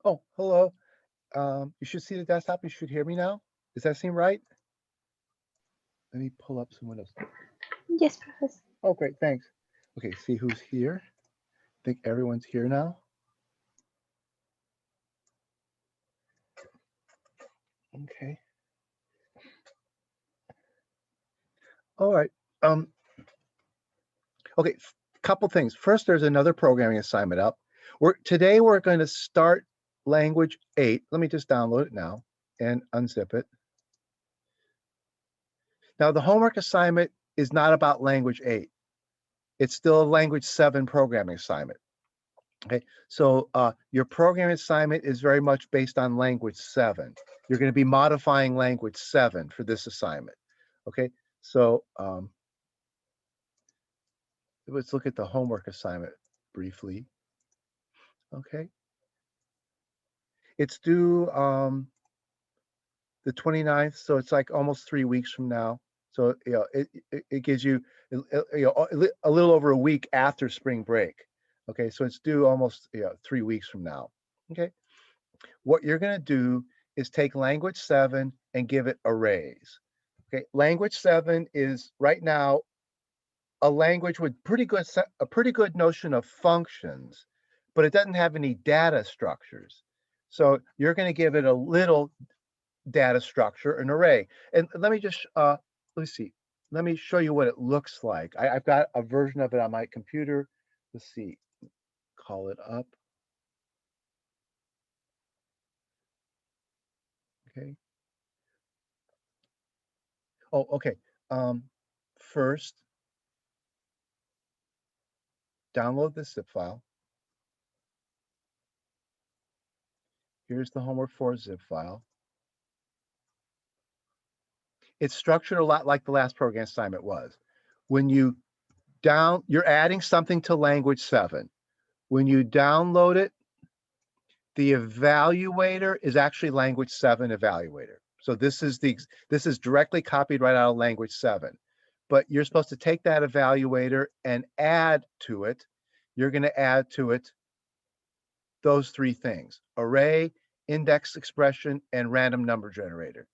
Oh, hello. You should see the desktop. You should hear me now. Does that seem right? Let me pull up some windows. Yes, Professor. Oh, great. Thanks. Okay, see who's here. I think everyone's here now. Okay. All right. Um, okay, couple things. First, there's another programming assignment up. Today we're going to start language 8. Let me just download it now and unzip it. Now, the homework assignment is not about language 8. It's still a language 7 programming assignment. Okay, so your programming assignment is very much based on language 7. You're going to be modifying language 7 for this assignment. Okay, so let's look at the homework assignment briefly. Okay, it's due the 29th, so it's like almost 3 weeks from now. So it gives you a little over a week after spring break. Okay, so it's due almost 3 weeks from now. Okay, what you're going to do is take language 7 and give it arrays. Okay, language 7 is right now a language with a pretty good notion of functions, but it doesn't have any data structures. So you're going to give it a little data structure, an array. And let me just let's see. Let me show you what it looks like. I've got a version of it on my computer. Let's see. Call it up. Okay. Oh, okay. First, download the zip file. Here's the homework 4 zip file. It's structured a lot like the last program assignment was. When you're adding something to language 7. When you download it, the evaluator is actually language 7 evaluator. So this is directly copied right out of language 7. But you're supposed to take that evaluator and add to it. You're going to add to it those three things: array, index expression, and random number generator.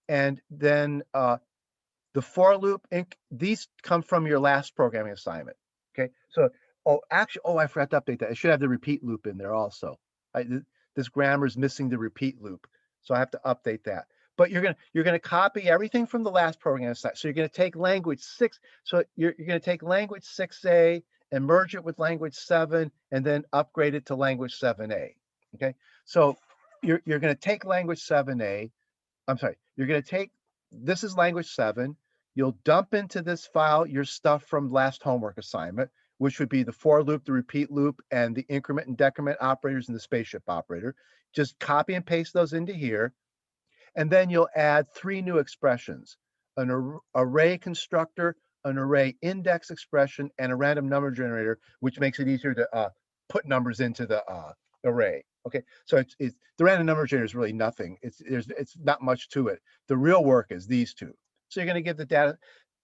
And then the for loop, these come from your last programming assignment. Okay, so I forgot to update that. I should have the repeat loop in there also. This grammar is missing the repeat loop, so I have to update that. But you're gonna copy everything from the last program assignment. So you're gonna take language 6. So you're gonna take language 6A and merge it with language 7, and then upgrade it to language 7A. Okay, so you're gonna take language 7A. I'm sorry, you're going to take, this is language 7. You'll dump into this file your stuff from last homework assignment, which would be the for loop, the repeat loop, and the increment and decrement operators and the spaceship operator. Just copy and paste those into here. And then you'll add 3 new expressions: an array constructor, an array index expression, and a random number generator, which makes it easier to put numbers into the array. Okay, so it's the random number generator is really nothing. It's not much to it. The real work is these two. So you're going to give the data,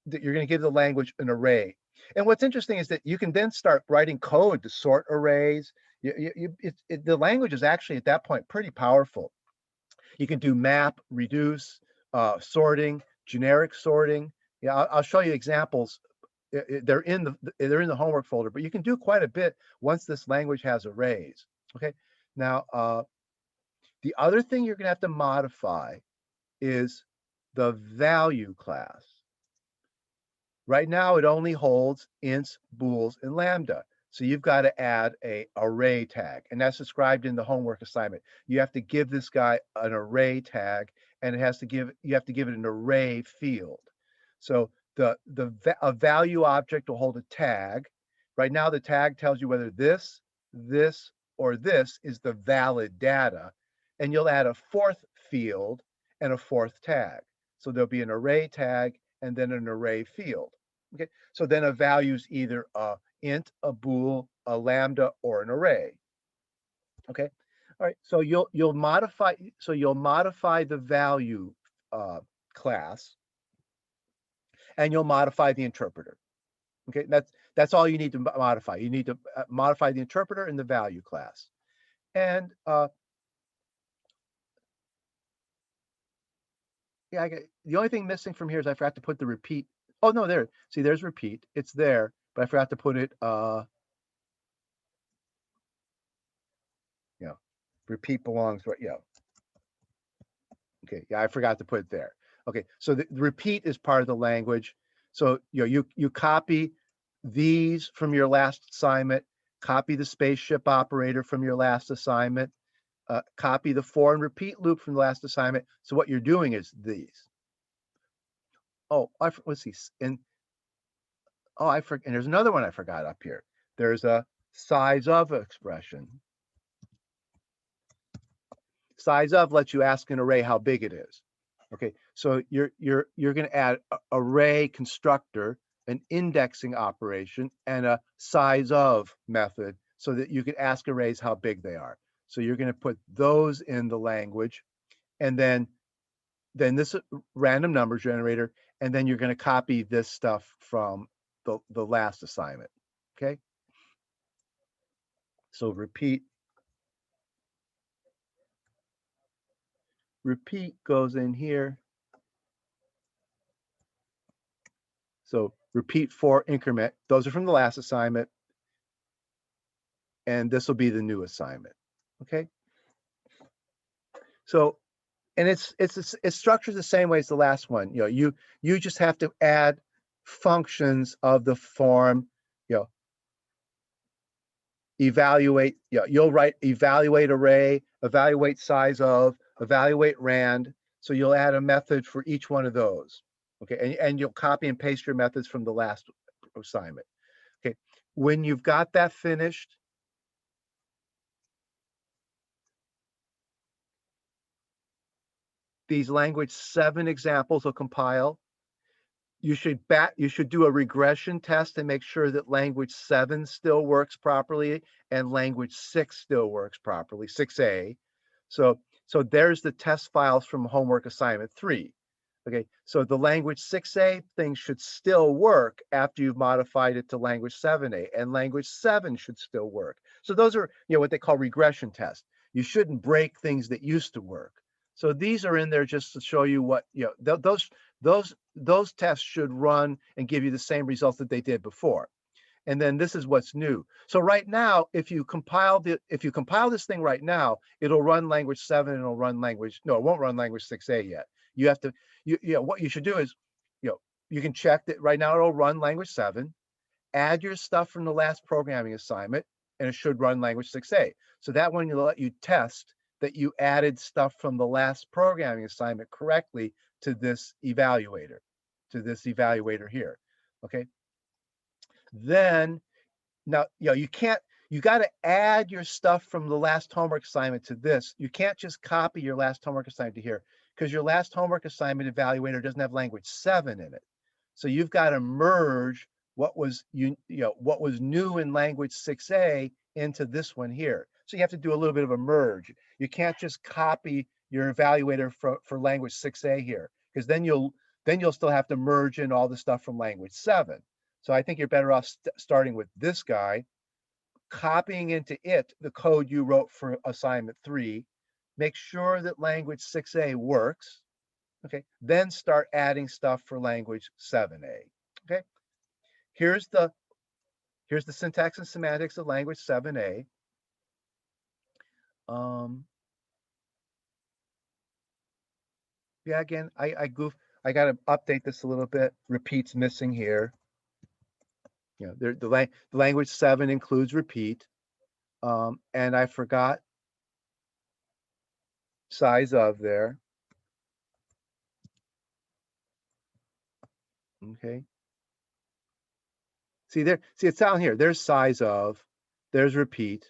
you're going to give the language an array. And what's interesting is that you can then start writing code to sort arrays. The language is actually at that point pretty powerful. You can do map, reduce, sorting, generic sorting. Yeah, I'll show you examples. They're in the homework folder, but you can do quite a bit once this language has arrays. Okay. Now, the other thing you're going to have to modify is the value class. Right now, it only holds ints, bools, and lambda. So you've got to add a array tag, and that's described in the homework assignment. You have to give this guy an array tag, and you have to give it an array field. So a value object will hold a tag. Right now, the tag tells you whether this, or this is the valid data, and you'll add a fourth field and a fourth tag. So there'll be an array tag and then an array field. Okay, so then a value is either a int, a bool, a lambda, or an array. Okay, all right. So you'll modify the value class, and you'll modify the interpreter. Okay, that's all you need to modify. You need to modify the interpreter and the value class, and Yeah, the only thing missing from here is I forgot to put the repeat. Oh no, there. See, there's repeat. It's there, but I forgot to put it. You know, repeat belongs right. Yeah. Okay. Yeah, I forgot to put it there. Okay. So the repeat is part of the language. So you copy these from your last assignment. Copy the spaceship operator from your last assignment. Copy the for and repeat loop from the last assignment. So what you're doing is these. Oh, let's see. And oh, I forgot. And there's another one I forgot up here. There's a size of expression. Size of lets you ask an array how big it is. Okay, so you're going to add array constructor, an indexing operation, and a size of method so that you can ask arrays how big they are. So you're going to put those in the language, and then this random number generator, and then you're going to copy this stuff from the last assignment. Okay, so repeat goes in here. So repeat for increment, those are from the last assignment, and this will be the new assignment. Okay, so and it's structured the same way as the last one. You just have to add functions of the form, evaluate, you'll write evaluate array, evaluate size of, evaluate rand. So you'll add a method for each one of those. Okay, and you'll copy and paste your methods from the last assignment. Okay, when you've got that finished, these language 7 examples will compile. You should do a regression test and make sure that language 7 still works properly and language 6 still works properly, 6A. So there's the test files from homework assignment 3. Okay, so the language 6A thing should still work after you've modified it to language 7A, and language 7 should still work. So those are what they call regression tests. You shouldn't break things that used to work. So these are in there just to show you what those tests should run and give you the same results that they did before. And then this is what's new. So right now, if you compile this thing right now, it'll run language 7 and it'll run language, no, it won't run language 6A yet. You have to, what you should do is, you can check that right now it'll run language 7, add your stuff from the last programming assignment, and it should run language 6A. So that one will let you test that you added stuff from the last programming assignment correctly to this evaluator here. Okay. Then now, you got to add your stuff from the last homework assignment to this. You can't just copy your last homework assignment to here because your last homework assignment evaluator doesn't have language 7 in it. So you've got to merge what was what was new in language 6A into this one here. So you have to do a little bit of a merge. You can't just copy your evaluator for language 6A here, because then you'll still have to merge in all the stuff from language 7. So I think you're better off starting with this guy, copying into it the code you wrote for assignment 3, make sure that language 6A works. Okay, then start adding stuff for language 7A. Okay, here's the syntax and semantics of language 7A. Yeah, again, I got to update this a little bit. Repeat's missing here. The language 7 includes repeat. And I forgot size of there. Okay. See, it's down here. There's size of, there's repeat.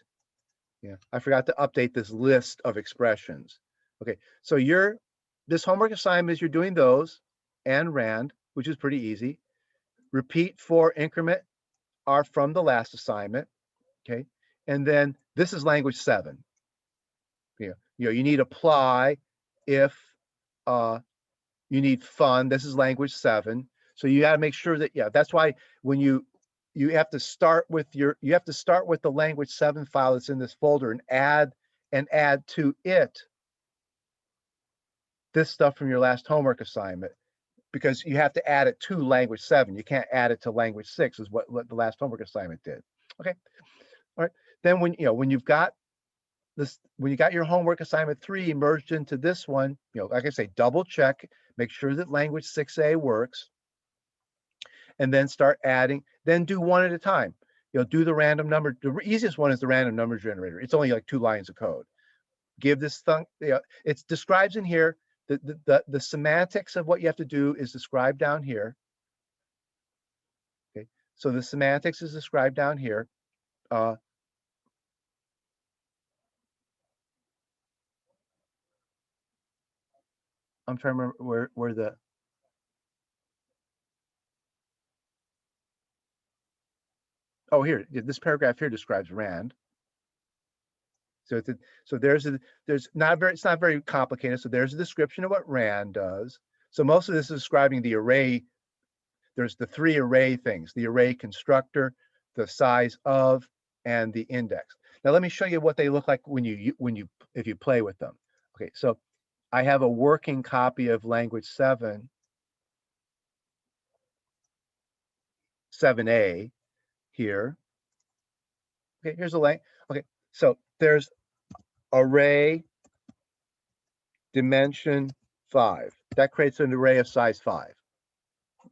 Yeah, I forgot to update this list of expressions. Okay, so this homework assignment is you're doing those and rand, which is pretty easy. Repeat for increment are from the last assignment. Okay, and then this is language 7. You need apply if you need fun. This is language 7. So you got to make sure that, that's why when you have to start with the language 7 file that's in this folder and add to it this stuff from your last homework assignment, because you have to add it to language 7. You can't add it to language 6, is what the last homework assignment did. Okay. All right. Then when you've got this, when you got your homework assignment 3 merged into this one, like I say, double check, make sure that language 6A works, and then start adding, then do one at a time. Do the random number. The easiest one is the random number generator. It's only like 2 lines of code. Give this thing, it describes in here, the semantics of what you have to do is described down here. Okay, so the semantics is described down here. I'm trying to remember where the, oh, here, this paragraph here describes rand. So it's not very complicated. So there's a description of what rand does. So most of this is describing the array. There's the 3 array things: the array constructor, the size of, and the index. Now let me show you what they look like if you play with them. Okay, so I have a working copy of language 7A here. Okay, here's a length. Okay, so there's array dimension 5. That creates an array of size 5.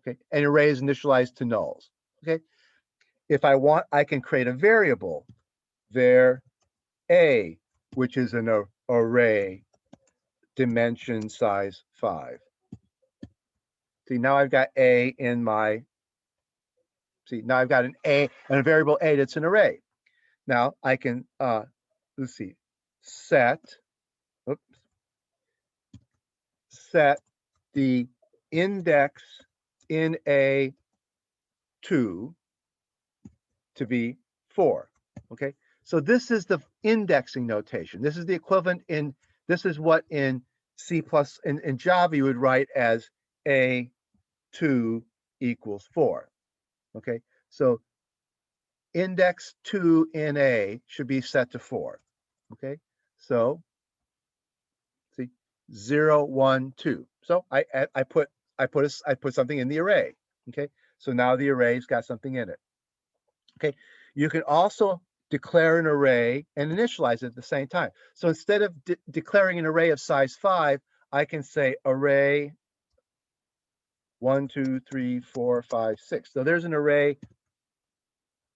Okay, an array is initialized to nulls. Okay, if I want, I can create a variable, var a, which is an array dimension size 5. See, now I've got a in my, see, now I've got an a and a variable a that's an array. Now I can, let's see, set the index in A2 to be 4. Okay, so this is the indexing notation. This is the equivalent this is what in C++, in Java, you would write as A2 equals 4. Okay, so index 2 in A should be set to 4. Okay, so see, 0, 1, 2. So I put something in the array. Okay, so now the array's got something in it. Okay, you can also declare an array and initialize it at the same time. So instead of declaring an array of size 5, I can say array 1, 2, 3, 4, 5, 6. So there's an array.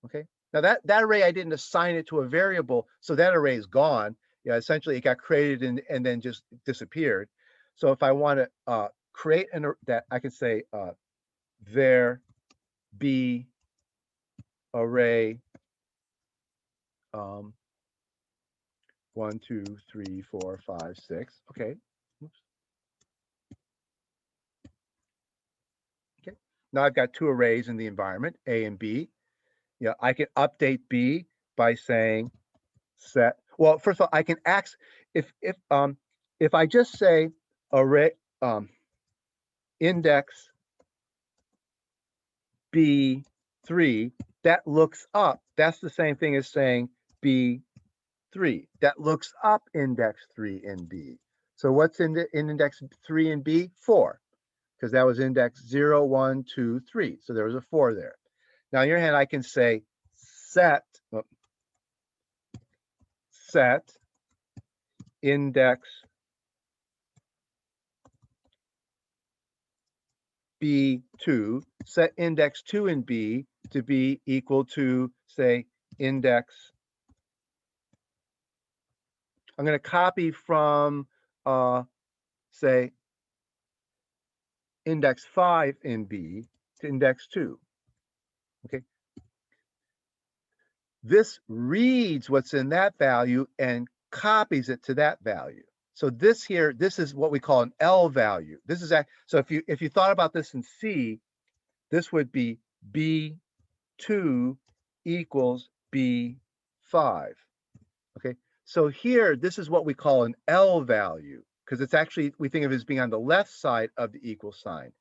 Okay, now that array, I didn't assign it to a variable, so that array is gone. Essentially it got created and then just disappeared. So if I want to create that, I can say var b array 1, 2, 3, 4, 5, 6. Okay. Oops. Okay. Now I've got 2 arrays in the environment, A and B. I can update B by saying set. Well, first of all, I can if I just say array index B3, that looks up. That's the same thing as saying B3. That looks up index 3 in B. So what's in index 3 in B? 4, because that was index 0, 1, 2, 3. So there was a 4 there. Now in your hand, I can say set index B2, set index 2 in B to be equal to, say, index. I'm going to copy from, say, index 5 in B to index 2. Okay. This reads what's in that value and copies it to that value. So this is what we call an L value. This is so if you thought about this in C, this would be B2 equals B5. Okay, so here this is what we call an L value, because it's actually, we think of it as being on the left side of the equal sign.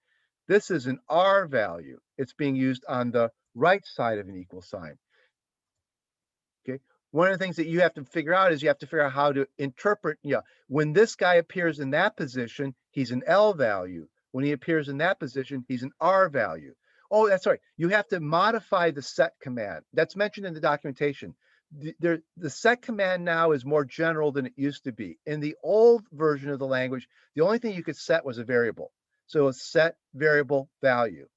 This is an R value. It's being used on the right side of an equal sign. Okay, one of the things that you have to figure out is you have to figure out how to interpret, when this guy appears in that position, he's an L value. When he appears in that position, he's an R value. Oh, that's right. You have to modify the set command. That's mentioned in the documentation. The set command now is more general than it used to be. In the old version of the language, the only thing you could set was a variable. So it's set variable value.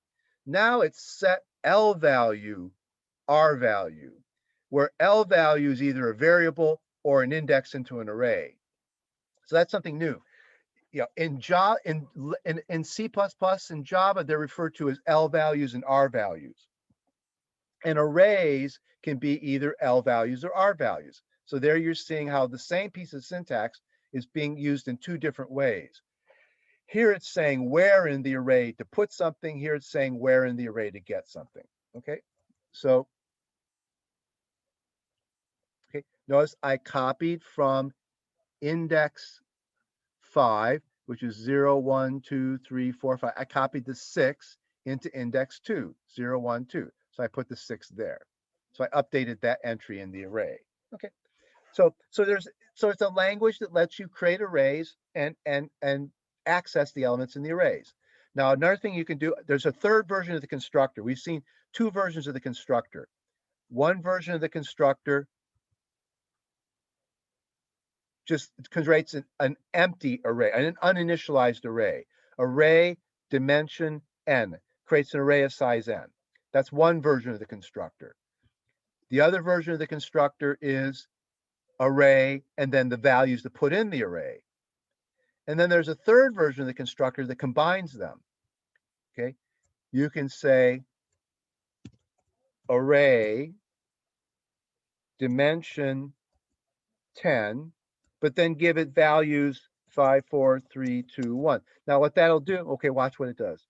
Now it's set L value, R value, where L value is either a variable or an index into an array. So that's something new. In Java, in C++ and Java, they're referred to as L values and R values. And arrays can be either L values or R values. So there you're seeing how the same piece of syntax is being used in two different ways. Here it's saying where in the array to put something. Here it's saying where in the array to get something. Okay, so notice I copied from index 5, which is 0, 1, 2, 3, 4, 5. I copied the 6 into index 2, 0, 1, 2. So I put the 6 there. So I updated that entry in the array. Okay. So it's a language that lets you create arrays and access the elements in the arrays. Now, another thing you can do, there's a third version of the constructor. We've seen two versions of the constructor. One version of the constructor just creates an empty array, an uninitialized array. Array dimension n creates an array of size n. That's one version of the constructor. The other version of the constructor is array and then the values to put in the array. And then there's a third version of the constructor that combines them. Okay, you can say array dimension 10, but then give it values 5, 4, 3, 2, 1. Now what that'll do, okay, watch what it does.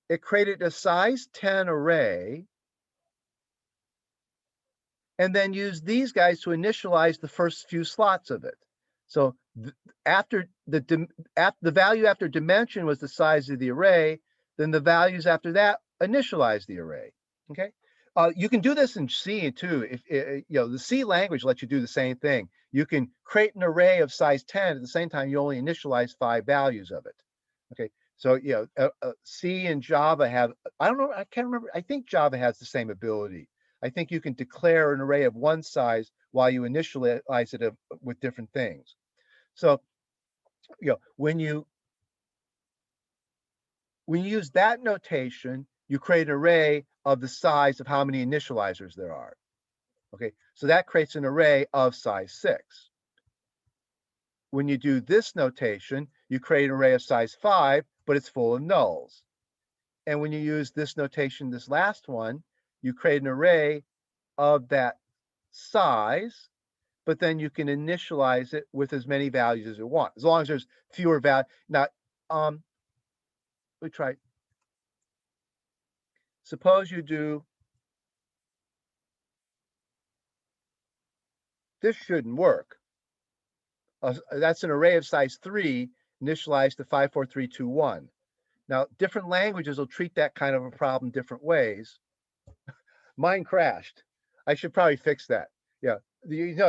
It created a size 10 array and then used these guys to initialize the first few slots of it. So after the value after dimension was the size of the array, then the values after that initialize the array. Okay, you can do this in C too. If the C language lets you do the same thing. You can create an array of size 10 at the same time you only initialize 5 values of it. Okay, so C and Java have, I don't know, I can't remember. I think Java has the same ability. I think you can declare an array of one size while you initialize it with different things. So, when you use that notation, you create an array of the size of how many initializers there are. Okay, so that creates an array of size 6. When you do this notation, you create an array of size 5, but it's full of nulls. And when you use this notation, this last one, you create an array of that size, but then you can initialize it with as many values as you want, as long as there's fewer values. Now, we try. Suppose you do, this shouldn't work. That's an array of size 3 initialized to 5, 4, 3, 2, 1. Now, different languages will treat that kind of a problem different ways. Mine crashed. I should probably fix that. Yeah.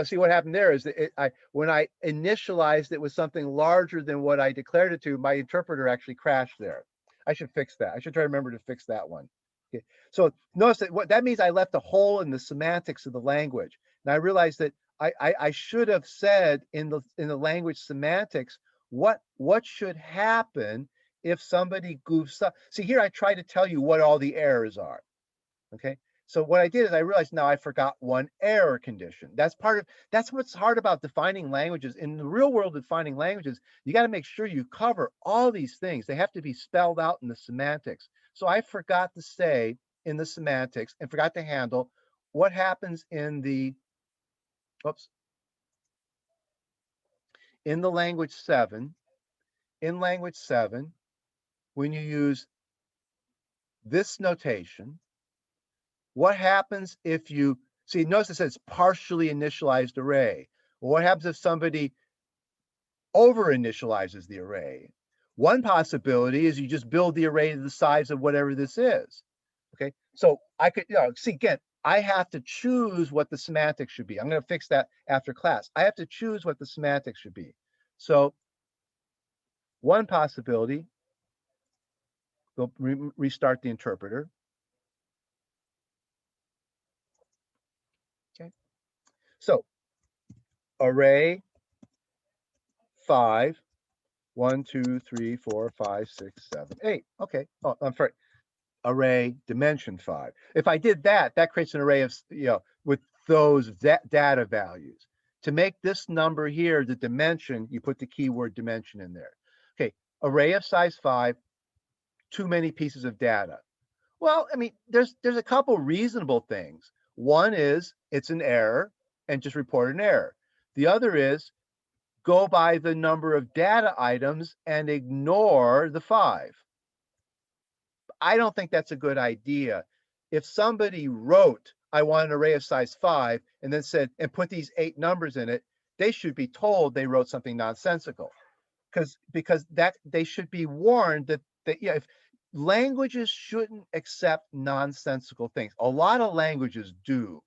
See what happened there is that when I initialized it with something larger than what I declared it to, my interpreter actually crashed there. I should fix that. I should try to remember to fix that one. Okay. So notice that what that means, I left a hole in the semantics of the language. And I realized that I should have said in the language semantics what should happen if somebody goofs up. See, here I try to tell you what all the errors are. Okay. So what I did is I realized now I forgot one error condition. That's what's hard about defining languages. In the real world, defining languages, you got to make sure you cover all these things. They have to be spelled out in the semantics. So I forgot to say in the semantics and forgot to handle what happens in the, in the language 7. In language 7, when you use this notation, what happens if you see, notice it says partially initialized array. Well, what happens if somebody over initializes the array? One possibility is you just build the array to the size of whatever this is. Okay, so I could, see again, I have to choose what the semantics should be. I'm going to fix that after class. I have to choose what the semantics should be. So One possibility, we'll restart the interpreter. Okay. So array 5, 1, 2, 3, 4, 5, 6, 7, 8. Okay. Oh, I'm sorry. Array dimension 5. If I did that, that creates an array of, with those data values. To make this number here the dimension, you put the keyword dimension in there. Okay, array of size 5, too many pieces of data. Well, I mean, there's a couple reasonable things. One is it's an error and just report an error. The other is go by the number of data items and ignore the 5. I don't think that's a good idea. If somebody wrote, I want an array of size 5, and then said, and put these 8 numbers in it, they should be told they wrote something nonsensical. Because that they should be warned that if languages shouldn't accept nonsensical things. A lot of languages do.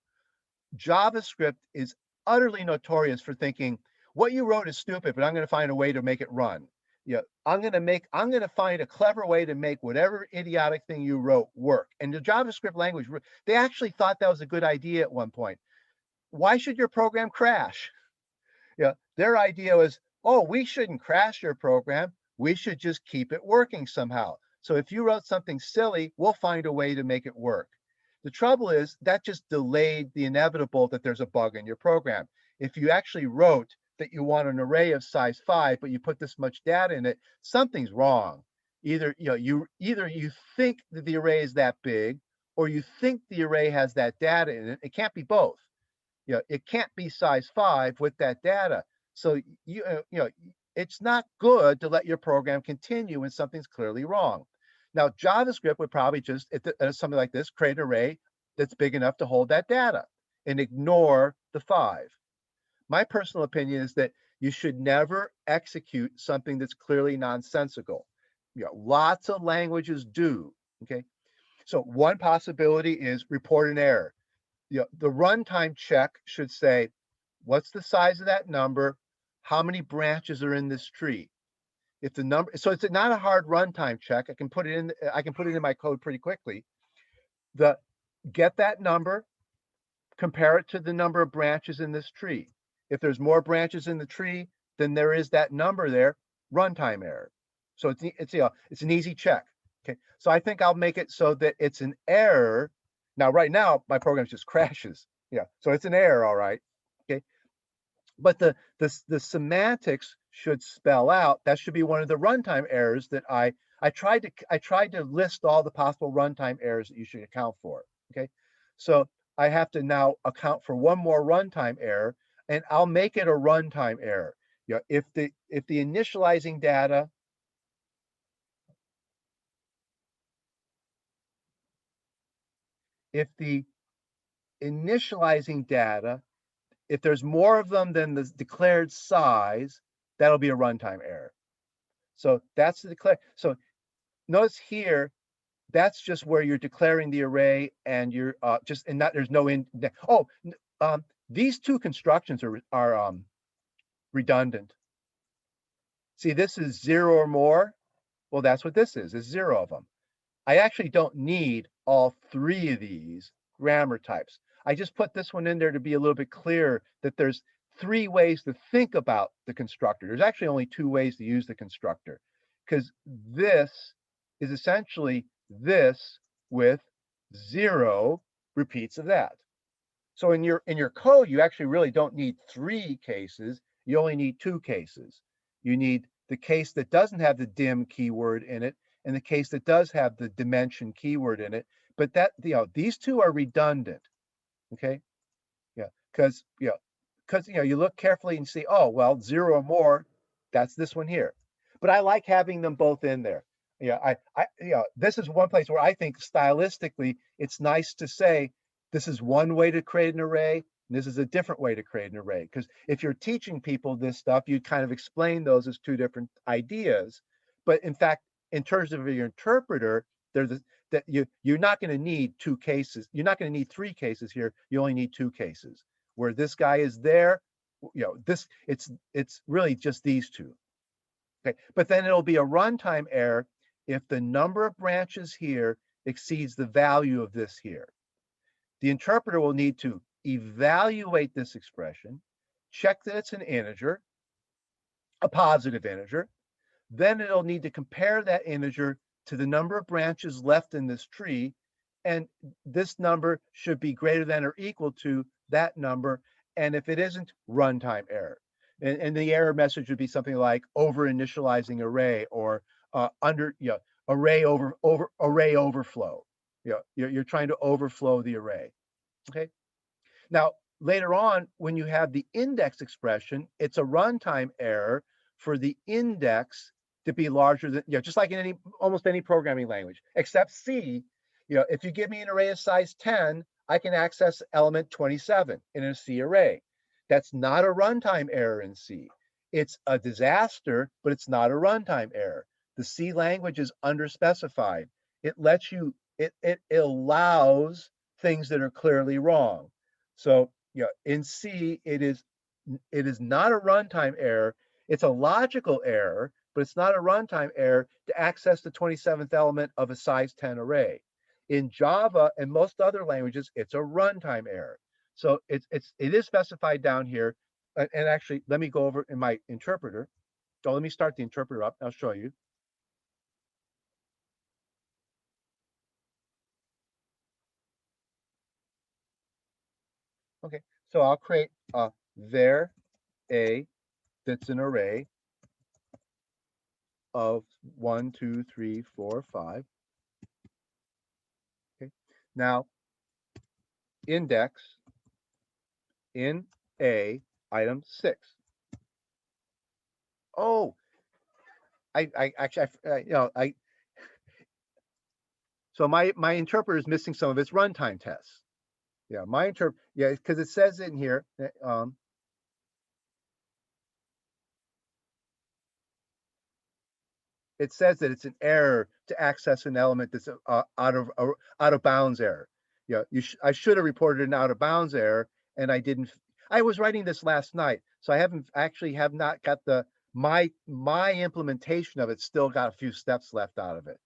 JavaScript is utterly notorious for thinking what you wrote is stupid, but I'm going to find a way to make it run. I'm going to find a clever way to make whatever idiotic thing you wrote work. And the JavaScript language, they actually thought that was a good idea at one point. Why should your program crash? Their idea was, oh, we shouldn't crash your program. We should just keep it working somehow. So if you wrote something silly, we'll find a way to make it work. The trouble is that just delayed the inevitable that there's a bug in your program. If you actually wrote that you want an array of size 5, but you put this much data in it, something's wrong. Either you think that the array is that big, or you think the array has that data in it. It can't be both. It can't be size 5 with that data. So it's not good to let your program continue when something's clearly wrong. Now, JavaScript would probably just, something like this, create an array that's big enough to hold that data and ignore the 5. My personal opinion is that you should never execute something that's clearly nonsensical. Lots of languages do. Okay. So one possibility is report an error. The runtime check should say, what's the size of that number? How many branches are in this tree? If the number, so it's not a hard runtime check. I can put it in my code pretty quickly. Get that number, compare it to the number of branches in this tree. If there's more branches in the tree than there is that number there, runtime error. So it's an easy check. Okay. So I think I'll make it so that it's an error. Now, right now, my program just crashes. So it's an error, all right. Okay. But the semantics should spell out, that should be one of the runtime errors that I tried to list all the possible runtime errors that you should account for. Okay. So I have to now account for one more runtime error, and I'll make it a runtime error. If the initializing data if there's more of them than the declared size, that'll be a runtime error. So that's the declare. So notice here, that's just where you're declaring the array, and you're there's no in. These two constructions are redundant. See, this is 0 or more. Well, that's what this is. It's 0 of them. I actually don't need all 3 of these grammar types. I just put this one in there to be a little bit clearer that there's 3 ways to think about the constructor. There's actually only 2 ways to use the constructor, because this is essentially this with 0 repeats of that. So in your code, you actually really don't need 3 cases. You only need 2 cases. You need the case that doesn't have the dim keyword in it, and the case that does have the dimension keyword in it. But these 2 are redundant. Okay. Because you look carefully and see, oh, well, 0 or more, that's this one here. But I like having them both in there. This is one place where I think stylistically it's nice to say this is one way to create an array, and this is a different way to create an array. Because if you're teaching people this stuff, you kind of explain those as 2 different ideas. But in fact, in terms of your interpreter, you're not going to need 2 cases. You're not going to need 3 cases here. You only need 2 cases. Where this guy is there, it's really just these 2. Okay, but then it'll be a runtime error if the number of branches here exceeds the value of this here. The interpreter will need to evaluate this expression, check that it's an integer, a positive integer. Then it'll need to compare that integer to the number of branches left in this tree, and this number should be greater than or equal to that number. And if it isn't, runtime error. And the error message would be something like over initializing array, or array array overflow. You're trying to overflow the array. Okay. Now, later on, when you have the index expression, it's a runtime error for the index to be larger than, just like in almost any programming language, except C. If you give me an array of size 10, I can access element 27 in a C array. That's not a runtime error in C. It's a disaster, but it's not a runtime error. The C language is underspecified. It lets you, it allows things that are clearly wrong. So in C, it is not a runtime error. It's a logical error, but it's not a runtime error to access the 27th element of a size 10 array. In Java and most other languages, it's a runtime error. So it is specified down here. And actually, let me go over in my interpreter. So let me start the interpreter up. I'll show you. Okay, so I'll create a var a that's an array of 1, 2, 3, 4, 5. Okay, now index in a item 6. Oh, I actually, so my interpreter is missing some of its runtime tests. Because it says in here, it says that it's an error to access an element that's out of bounds error. I should have reported an out of bounds error, and I didn't. I was writing this last night, so I have not got my implementation of it. Still got a few steps left out of it.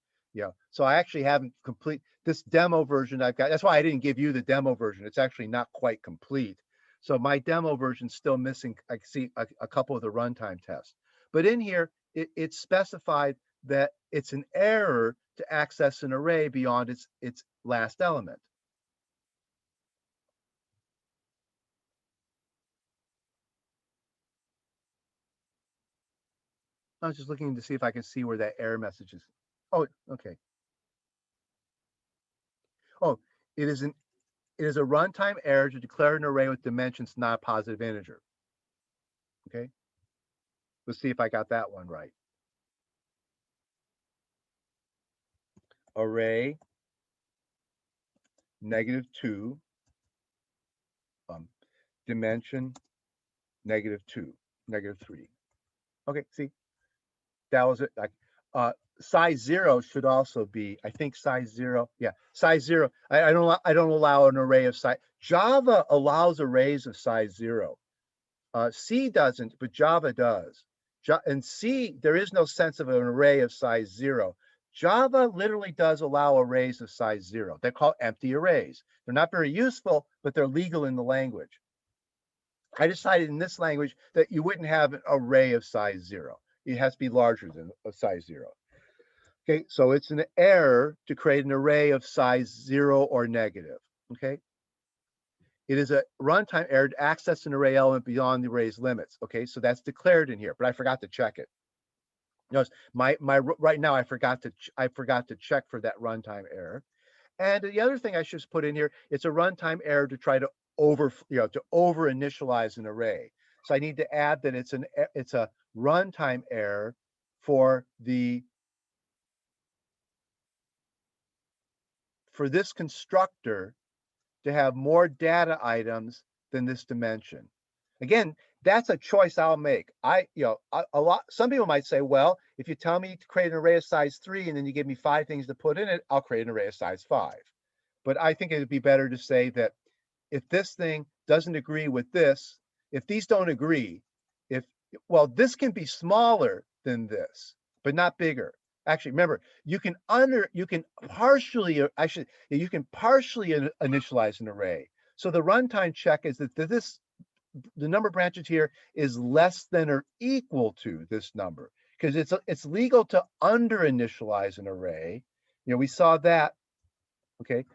So I actually haven't complete this demo version I've got. That's why I didn't give you the demo version. It's actually not quite complete. So my demo version's still missing. I see a couple of the runtime tests, but in here it's specified that it's an error to access an array beyond its last element. I was just looking to see if I can see where that error message is. Oh, okay. Oh, it is a runtime error to declare an array with dimensions not a positive integer. Okay. Let's see if I got that one right. Array -2, dimension -2, -3. Okay, see, that was it. Size 0 should also be, I think size 0. Yeah, size 0. I don't allow an array of size. Java allows arrays of size 0. C doesn't, but Java does. In C, there is no sense of an array of size 0. Java literally does allow arrays of size 0. They're called empty arrays. They're not very useful, but they're legal in the language. I decided in this language that you wouldn't have an array of size 0. It has to be larger than a size 0. Okay, so it's an error to create an array of size 0 or negative. Okay, it is a runtime error to access an array element beyond the array's limits. Okay, so that's declared in here, but I forgot to check it. Notice my right now I forgot to check for that runtime error. And the other thing I should put in here, it's a runtime error to try to over initialize an array. So I need to add that it's a runtime error for this constructor to have more data items than this dimension. Again, that's a choice I'll make. Some people might say, well, if you tell me to create an array of size 3 and then you give me 5 things to put in it, I'll create an array of size 5. But I think it would be better to say that if this thing doesn't agree with this, if these don't agree, well, this can be smaller than this, but not bigger. Actually, remember, you can partially initialize an array. So the runtime check is that the number of branches here is less than or equal to this number, because it's legal to under initialize an array. We saw that. Okay,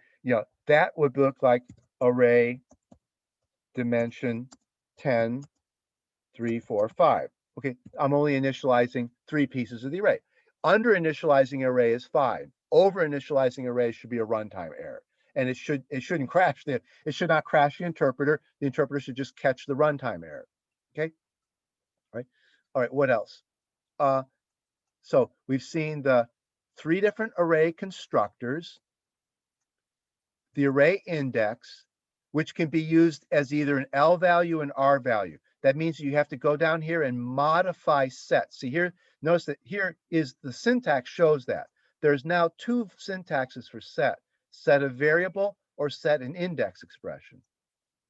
that would look like array dimension 10, 3, 4, 5. Okay, I'm only initializing 3 pieces of the array. Under initializing array is fine. Over initializing array should be a runtime error, and it shouldn't crash. It should not crash the interpreter. The interpreter should just catch the runtime error. Okay, all right. What else? So we've seen the 3 different array constructors, the array index, which can be used as either an L value and R value. That means you have to go down here and modify set. See here, notice that here is the syntax shows that. There's now 2 syntaxes for set a variable or set an index expression.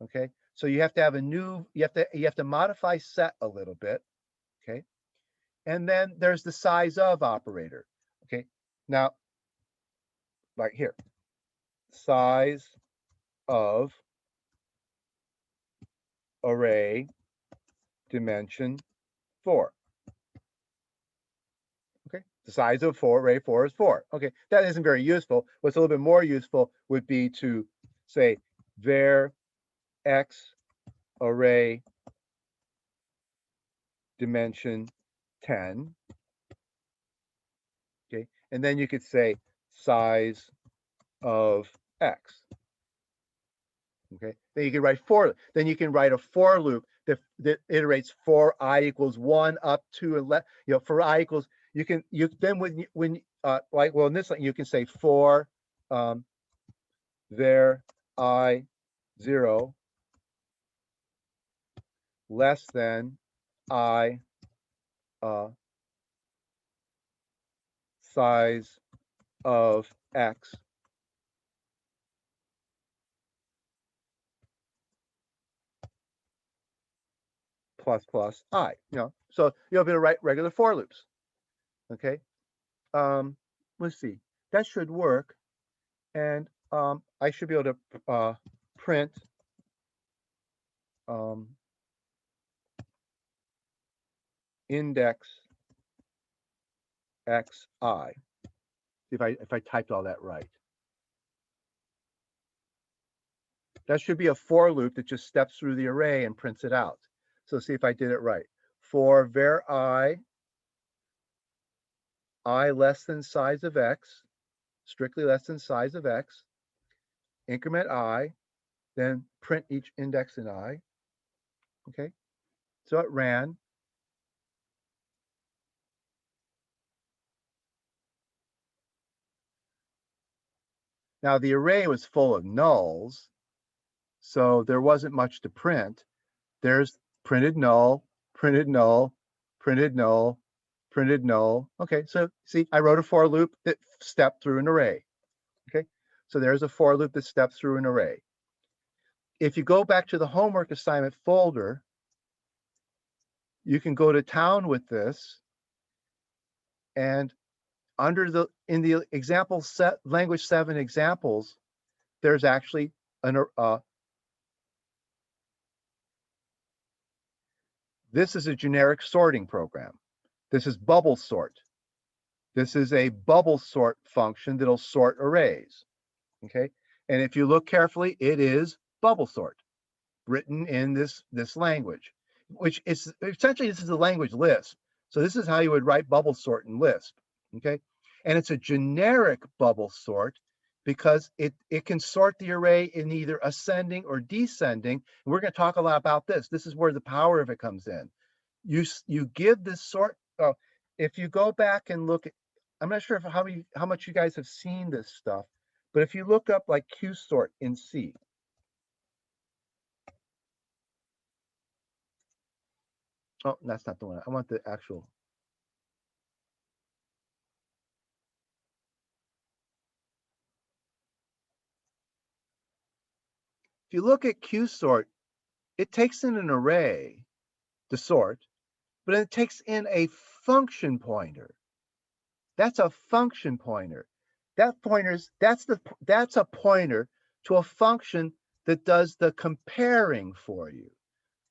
Okay, so you have to have you have to modify set a little bit. Okay, and then there's the size of operator. Okay, now like here, size of array dimension 4. Okay, the size of array 4 is 4. Okay, that isn't very useful. What's a little bit more useful would be to say var x array dimension 10. Okay, and then you could say size of x. Okay, then you can write then you can write a for loop that iterates for I equals 1 up to 11. For I equals, then when like, well, in this you can say for var I 0 less than I size of x plus plus I. So you'll be able to write regular for loops. Okay, let's see, that should work, and I should be able to print index xi. If I typed all that right, that should be a for loop that just steps through the array and prints it out. So see if I did it right. For var I less than size of x, strictly less than size of x, increment I, then print each index in I. Okay, so it ran. Now the array was full of nulls, so there wasn't much to print. There's printed null, printed null, printed null, printed null. Okay, so see, I wrote a for loop that stepped through an array. Okay, so there's a for loop that steps through an array. If you go back to the homework assignment folder, you can go to town with this, and in the example set language 7 examples, there's actually this is a generic sorting program. This is bubble sort. This is a bubble sort function that'll sort arrays. Okay, and if you look carefully, it is bubble sort written in this language, which is essentially, this is a language Lisp. So this is how you would write bubble sort in Lisp. Okay, and it's a generic bubble sort because it can sort the array in either ascending or descending. And we're going to talk a lot about this. This is where the power of it comes in. You give this sort. If you go back and look at, I'm not sure how much you guys have seen this stuff, but if you look up like qsort in C. Oh, that's not the one. I want the actual. If you look at qsort, it takes in an array to sort, but it takes in a function pointer. That's a function pointer. That's a pointer to a function that does the comparing for you,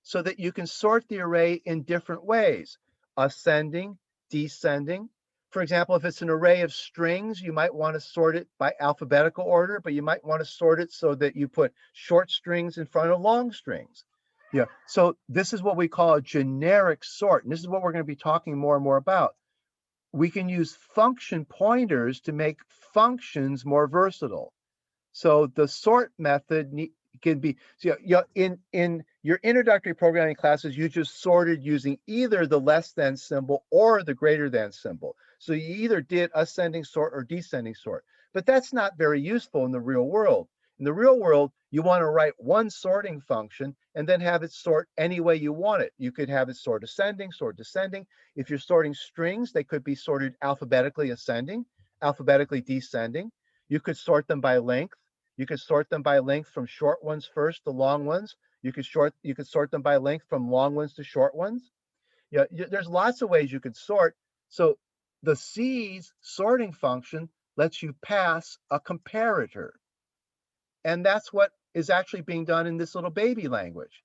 so that you can sort the array in different ways, ascending, descending. For example, if it's an array of strings, you might want to sort it by alphabetical order, but you might want to sort it so that you put short strings in front of long strings. Yeah, so this is what we call a generic sort, and this is what we're going to be talking more and more about. We can use function pointers to make functions more versatile. So the sort method can be, so in your introductory programming classes, you just sorted using either the less than symbol or the greater than symbol. So you either did ascending sort or descending sort, but that's not very useful in the real world. In the real world, you want to write one sorting function and then have it sort any way you want it. You could have it sort ascending, sort descending. If you're sorting strings, they could be sorted alphabetically ascending, alphabetically descending. You could sort them by length. You could sort them by length from short ones first to long ones. You could sort them by length from long ones to short ones. Yeah, there's lots of ways you could sort. So the C's sorting function lets you pass a comparator. And that's what is actually being done in this little baby language.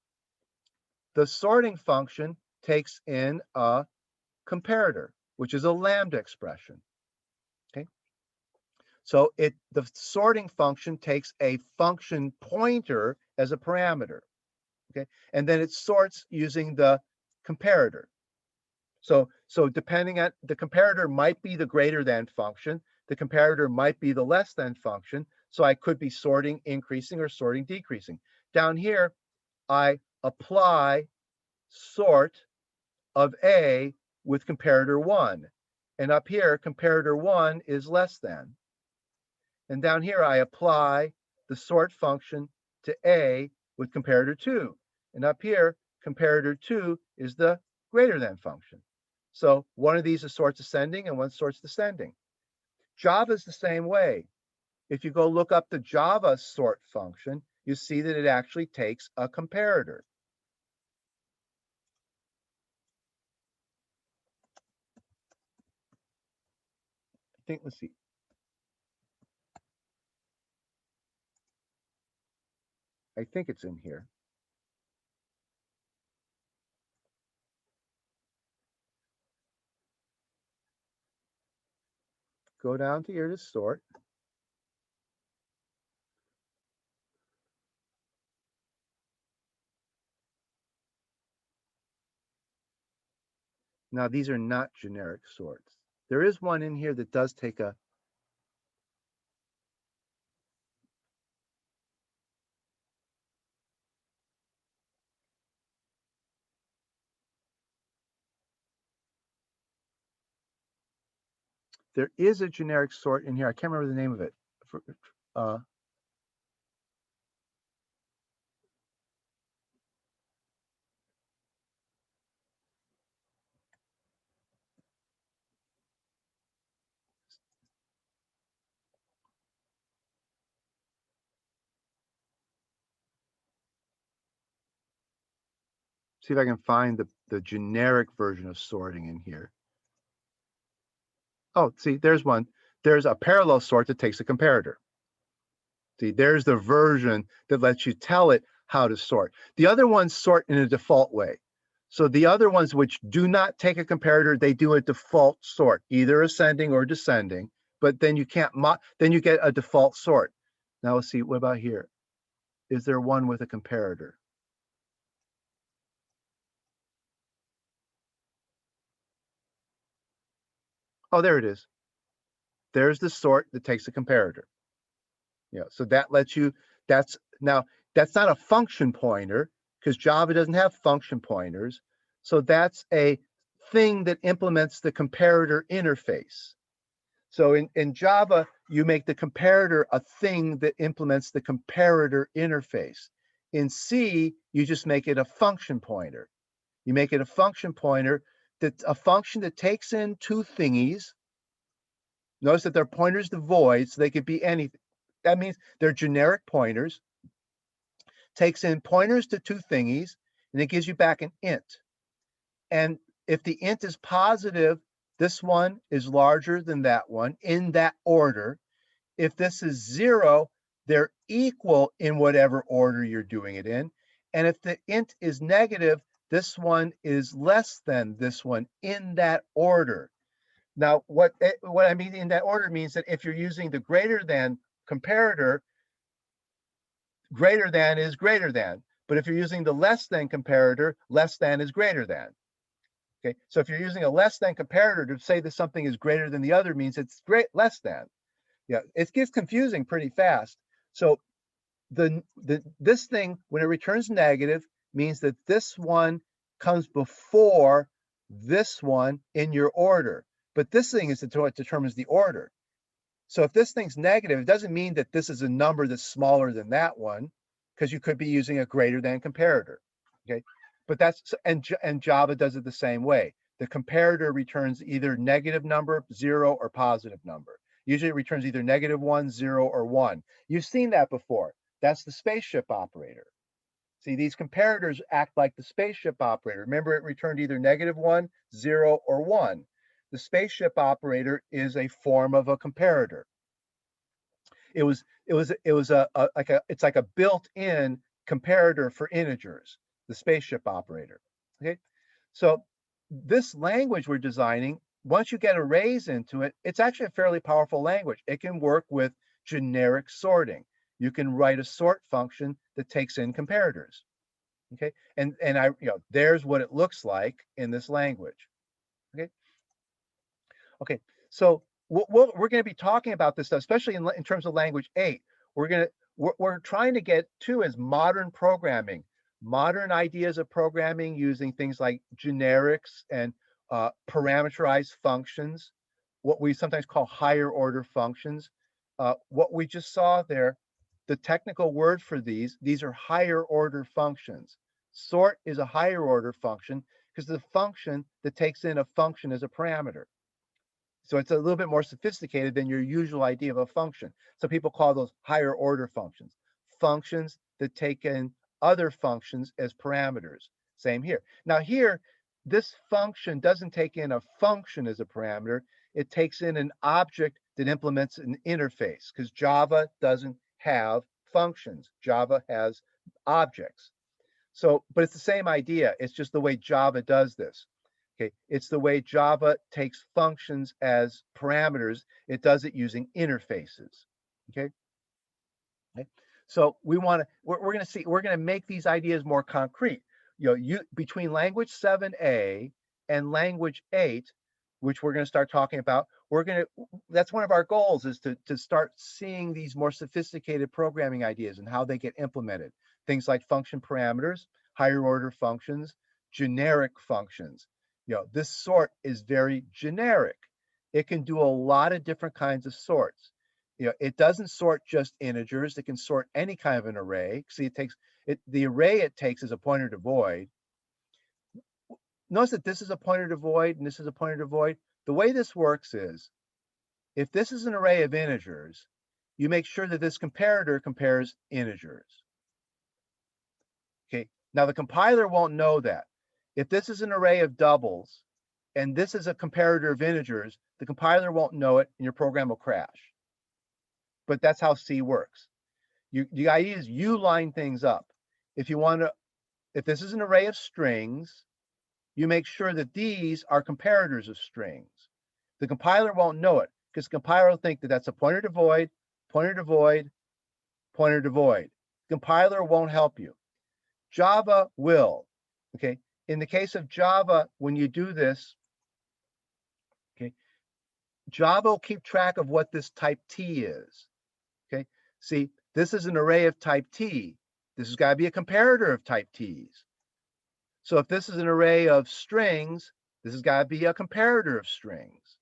The sorting function takes in a comparator, which is a lambda expression. Okay. So the sorting function takes a function pointer as a parameter. Okay, and then it sorts using the comparator. So depending on the comparator might be the greater than function, the comparator might be the less than function. So I could be sorting increasing or sorting decreasing. Down here, I apply sort of A with comparator 1. And up here, comparator 1 is less than. And down here, I apply the sort function to A with comparator 2. And up here, comparator 2 is the greater than function. So one of these is sorts ascending and one sorts descending. Java is the same way. If you go look up the Java sort function, you see that it actually takes a comparator. Let's see. I think it's in here. Go down to here to sort. Now, these are not generic sorts. There is one in here that does take a there is a generic sort in here. I can't remember the name of it. See if I can find the generic version of sorting in here. Oh, see, there's one. There's a parallel sort that takes a comparator. See, there's the version that lets you tell it how to sort. The other ones sort in a default way. So the other ones which do not take a comparator, they do a default sort, either ascending or descending, but then you can't, then you get a default sort. Now let's see, what about here? Is there one with a comparator? Oh, there it is. There's the sort that takes a comparator. Yeah, so that lets you, that's not a function pointer because Java doesn't have function pointers. So that's a thing that implements the comparator interface. So in Java, you make the comparator a thing that implements the comparator interface. In C, you just make it a function pointer. You make it a function pointer, that's a function that takes in two thingies. Notice that they're pointers to void, so they could be anything. That means they're generic pointers, takes in pointers to two thingies, and it gives you back an int. And If the int is positive, this one is larger than that one in that order. If this is 0, they're equal in whatever order you're doing it in. And if the int is negative, this one is less than this one in that order. Now, what I mean in that order means that if you're using the greater than comparator, greater than is greater than. But if you're using the less than comparator, less than is greater than. Okay, so if you're using a less than comparator to say that something is greater than the other means it's less than. Yeah, it gets confusing pretty fast. So this thing, when it returns negative, means that this one comes before this one in your order. But this thing is what determines the order. So if this thing's negative, it doesn't mean that this is a number that's smaller than that one, because you could be using a greater than comparator. Okay, but that's and Java does it the same way. The comparator returns either negative number, 0, or positive number. Usually it returns either -1, 0, or 1. You've seen that before. That's the spaceship operator. See, these comparators act like the spaceship operator. Remember, it returned either -1, 0, or 1. The spaceship operator is a form of a comparator. It's like a built-in comparator for integers, the spaceship operator. Okay, so this language we're designing, once you get arrays into it, it's actually a fairly powerful language. It can work with generic sorting. You can write a sort function that takes in comparators. Okay, and there's what it looks like in this language. Okay. Okay, so we're going to be talking about this stuff, especially in terms of language 8. We're trying to get to as modern programming, modern ideas of programming using things like generics and parameterized functions, what we sometimes call higher order functions. What we just saw there, the technical word for these are higher order functions. Sort is a higher order function because the function that takes in a function as a parameter. So it's a little bit more sophisticated than your usual idea of a function. So people call those higher order functions, functions that take in other functions as parameters. Same here. Now here, this function doesn't take in a function as a parameter. It takes in an object that implements an interface because Java doesn't have functions. Java has objects. So, but it's the same idea. It's just the way Java does this. Okay, it's the way Java takes functions as parameters. It does it using interfaces. Okay. Okay. So we're going to see, we're going to make these ideas more concrete. Between language 7a and language 8, which we're going to start talking about, that's one of our goals is to start seeing these more sophisticated programming ideas and how they get implemented. Things like function parameters, higher order functions, generic functions. This sort is very generic. It can do a lot of different kinds of sorts. It doesn't sort just integers. It can sort any kind of an array. See, the array it takes is a pointer to void. Notice that this is a pointer to void and this is a pointer to void. The way this works is, if this is an array of integers, you make sure that this comparator compares integers. Okay, now the compiler won't know that. If this is an array of doubles and this is a comparator of integers, the compiler won't know it and your program will crash. But that's how C works. The idea is you line things up. If this is an array of strings, you make sure that these are comparators of strings. The compiler won't know it because the compiler will think that that's a pointer to void, pointer to void, pointer to void. The compiler won't help you. Java will. Okay. In the case of Java, when you do this, okay, Java will keep track of what this type T is. Okay. See, this is an array of type T. This has got to be a comparator of type T's. So if this is an array of strings, this has got to be a comparator of strings.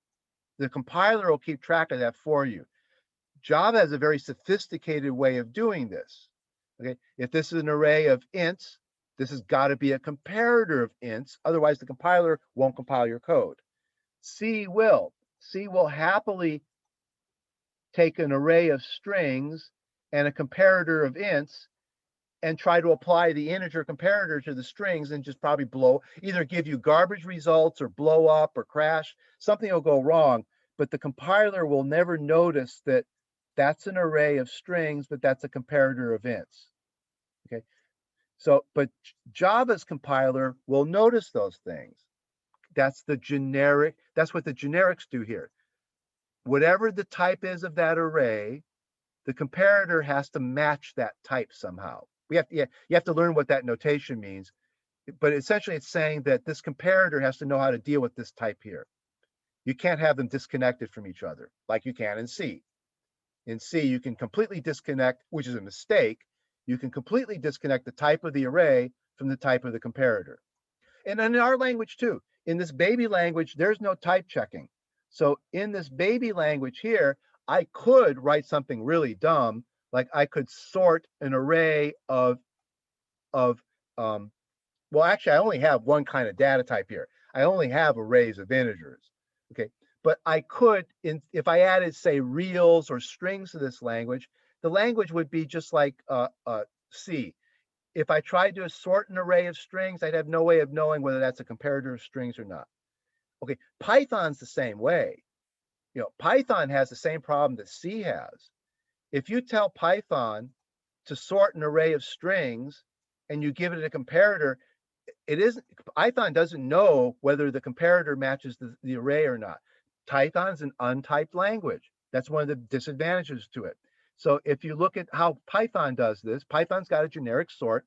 The compiler will keep track of that for you. Java has a very sophisticated way of doing this. Okay, if this is an array of ints, this has got to be a comparator of ints. Otherwise, the compiler won't compile your code. C will happily take an array of strings and a comparator of ints and try to apply the integer comparator to the strings and just probably either give you garbage results or blow up or crash. Something will go wrong, but the compiler will never notice that that's an array of strings, but that's a comparator of ints. Okay. So, but Java's compiler will notice those things. That's what the generics do here. Whatever the type is of that array, the comparator has to match that type somehow. You have to learn what that notation means, but essentially it's saying that this comparator has to know how to deal with this type here. You can't have them disconnected from each other like you can in C. In C, you can completely disconnect, which is a mistake. You can completely disconnect the type of the array from the type of the comparator. And in our language too, in this baby language, there's no type checking. So in this baby language here, I could write something really dumb, like I could sort an array of well, actually, I only have one kind of data type here. I only have arrays of integers. Okay, but I could, if I added, say, reals or strings to this language, the language would be just like C. If I tried to sort an array of strings, I'd have no way of knowing whether that's a comparator of strings or not. Okay, Python's the same way. Python has the same problem that C has. If you tell Python to sort an array of strings and you give it a comparator, Python doesn't know whether the comparator matches the array or not. Python's an untyped language. That's one of the disadvantages to it. So if you look at how Python does this, Python's got a generic sort.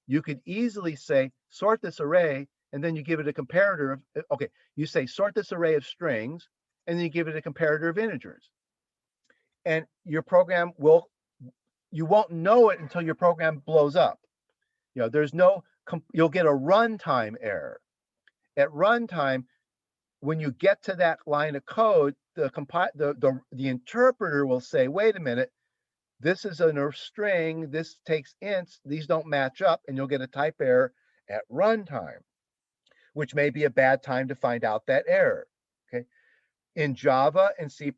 You could easily say, sort this array, and then you give it a comparator of, okay, you say, sort this array of strings, and then you give it a comparator of integers. And your program you won't know it until your program blows up. You'll get a runtime error. At runtime, when you get to that line of code, the interpreter will say, wait a minute, this is a string, this takes ints, these don't match up, and you'll get a type error at runtime, which may be a bad time to find out that error. Okay. In Java and C++,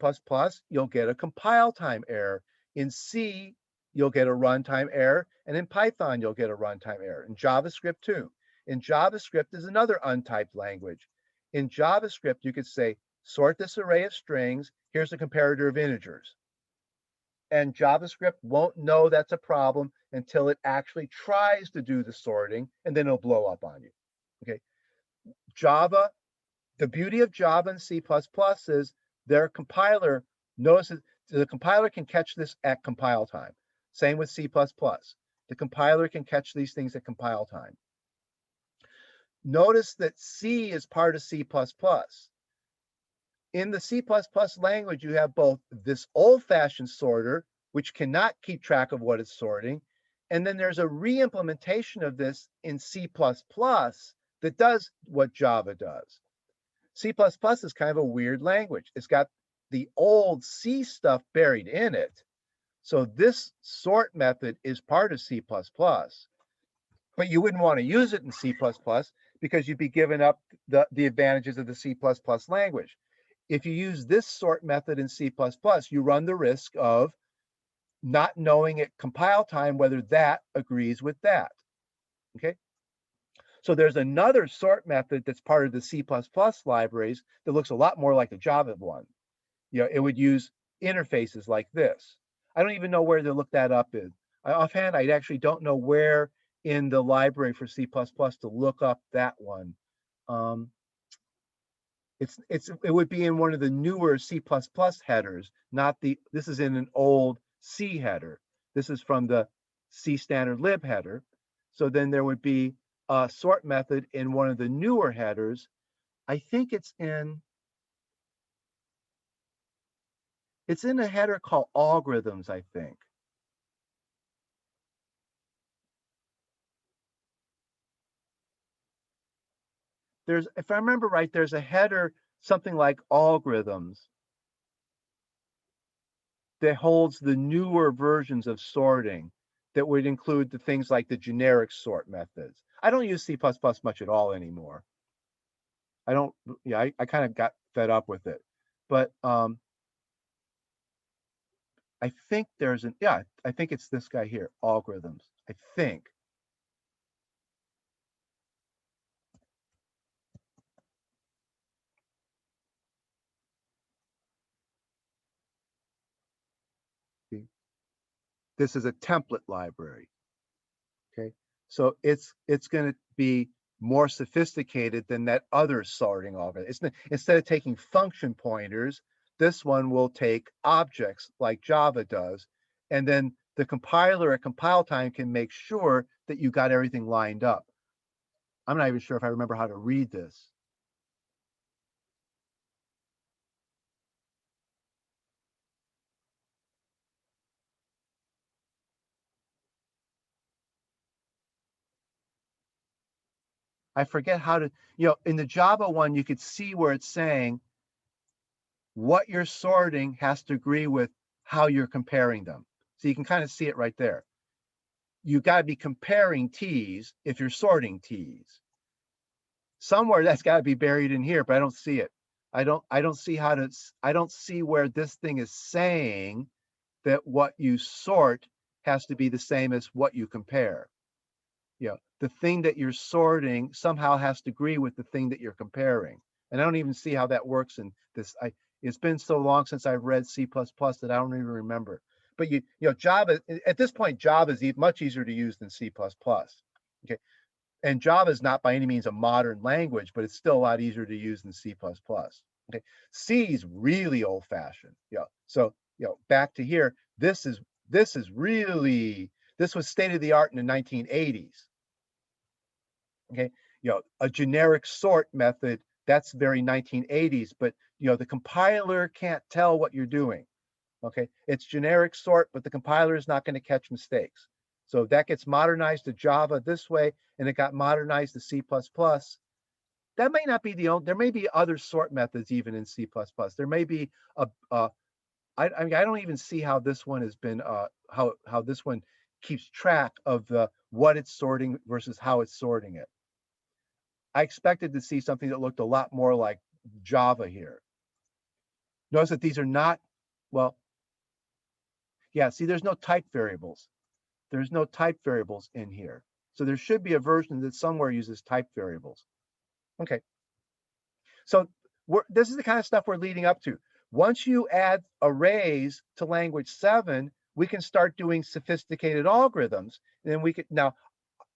you'll get a compile time error. In C, you'll get a runtime error, and in Python, you'll get a runtime error. In JavaScript too. In JavaScript is another untyped language. In JavaScript, you could say, sort this array of strings, here's a comparator of integers. And JavaScript won't know that's a problem until it actually tries to do the sorting, and then it'll blow up on you. Okay. Java, the beauty of Java and C++ is their compiler notices the compiler can catch this at compile time. Same with C++. The compiler can catch these things at compile time. Notice that C is part of C++. In the C++ language, you have both this old-fashioned sorter, which cannot keep track of what it's sorting, and then there's a re-implementation of this in C++ that does what Java does. C++ is kind of a weird language. It's got the old C stuff buried in it. So this sort method is part of C++, but you wouldn't want to use it in C++ because you'd be giving up the advantages of the C++ language. If you use this sort method in C++, you run the risk of not knowing at compile time whether that agrees with that. Okay. So there's another sort method that's part of the C++ libraries that looks a lot more like the Java one. It would use interfaces like this. I don't even know where to look that up in. Offhand, I actually don't know where in the library for C++ to look up that one. It would be in one of the newer C++ headers, this is in an old C header. This is from the C standard lib header. So then there would be a sort method in one of the newer headers. I think it's in a header called algorithms, I think. If I remember right, there's a header, something like algorithms, that holds the newer versions of sorting that would include the things like the generic sort methods. I don't use C++ much at all anymore. I don't, I kind of got fed up with it. But I think I think it's this guy here, algorithms. I think. See, this is a template library. Okay, so it's going to be more sophisticated than that other sorting algorithm. Instead of taking function pointers, this one will take objects like Java does, and then the compiler at compile time can make sure that you got everything lined up. I'm not even sure if I remember how to read this. I forget how to, in the Java one, you could see where it's saying what you're sorting has to agree with how you're comparing them. So you can kind of see it right there. You got to be comparing T's if you're sorting T's. Somewhere that's got to be buried in here, but I don't see it. I don't see where this thing is saying that what you sort has to be the same as what you compare. The thing that you're sorting somehow has to agree with the thing that you're comparing. And I don't even see how that works in this. It's been so long since I've read C++ that I don't even remember. But Java at this point, Java is much easier to use than C++. Okay, and Java is not by any means a modern language, but it's still a lot easier to use than C++. Okay, C is really old-fashioned. So back to here. This is really, this was state of the art in the 1980s. Okay, a generic sort method, that's very 1980s, but the compiler can't tell what you're doing. Okay, it's generic sort, but the compiler is not going to catch mistakes. So that gets modernized to Java this way, and it got modernized to C++. That may not be the only, there may be other sort methods even in C++. There may be I mean, I don't even see how this one has been, how this one keeps track of what it's sorting versus how it's sorting it. I expected to see something that looked a lot more like Java here. Notice that these are not, well, yeah, see, there's no type variables. There's no type variables in here. So there should be a version that somewhere uses type variables. Okay, so this is the kind of stuff we're leading up to. Once you add arrays to language 7, we can start doing sophisticated algorithms. And then we could, now,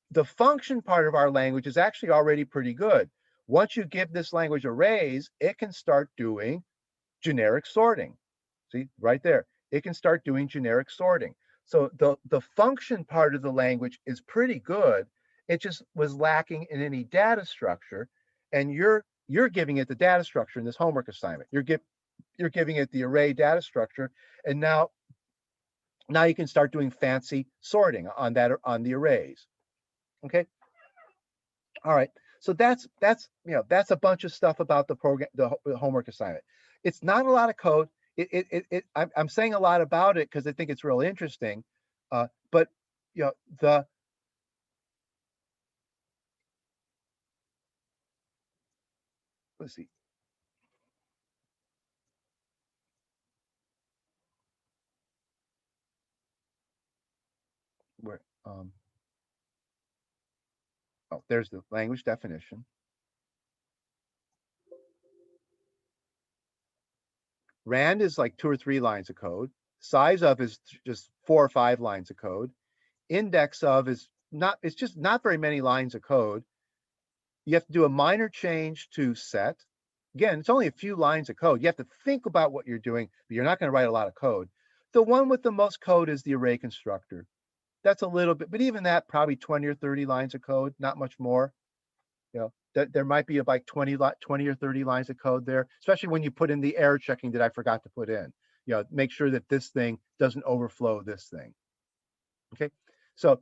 the function part of our language is actually already pretty good. Once you give this language arrays, it can start doing generic sorting. See, right there. It can start doing generic sorting. So the function part of the language is pretty good. It just was lacking in any data structure. And you're giving it the data structure in this homework assignment. You're giving it the array data structure. And now you can start doing fancy sorting on the arrays. Okay. All right. So that's a bunch of stuff about the program, the homework assignment. It's not a lot of code. I'm saying a lot about it because I think it's real interesting. But the let's see where oh, there's the language definition. Rand is like 2 or 3 lines of code. Size of is just 4 or 5 lines of code. Index of is not, it's just not very many lines of code. You have to do a minor change to set. Again, it's only a few lines of code. You have to think about what you're doing, but you're not going to write a lot of code. The one with the most code is the array constructor. That's a little bit, but even that, probably 20 or 30 lines of code, not much more. There might be about 20 or 30 lines of code there, especially when you put in the error checking that I forgot to put in. Make sure that this thing doesn't overflow this thing. Okay, so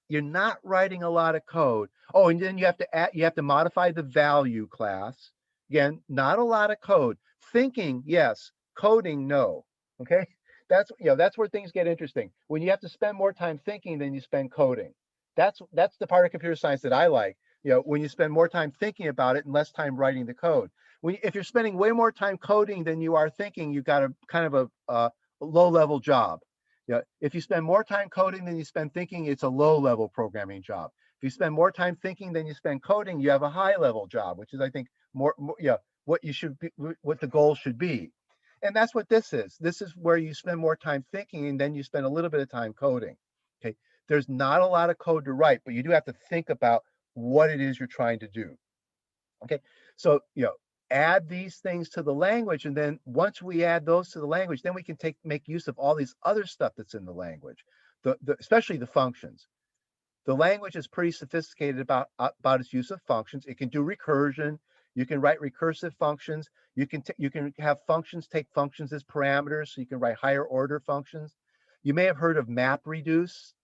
you're not writing a lot of code. Oh, and then you have to modify the value class. Again, not a lot of code. Thinking, yes. Coding, no. Okay, that's where things get interesting. When you have to spend more time thinking than you spend coding. That's the part of computer science that I like. When you spend more time thinking about it and less time writing the code. If you're spending way more time coding than you are thinking, you've got a kind of a low-level job. Yeah, if you spend more time coding than you spend thinking, it's a low-level programming job. If you spend more time thinking than you spend coding, you have a high-level job, which is, I think, more yeah, what you should be, what the goal should be. And that's what this is. This is where you spend more time thinking and then you spend a little bit of time coding. Okay. There's not a lot of code to write, but you do have to think about what it is you're trying to do. Okay. So, add these things to the language. And then once we add those to the language, then we can make use of all these other stuff that's in the language, especially the functions. The language is pretty sophisticated about its use of functions. It can do recursion. You can write recursive functions. You can have functions take functions as parameters, so you can write higher order functions. You may have heard of map reduce.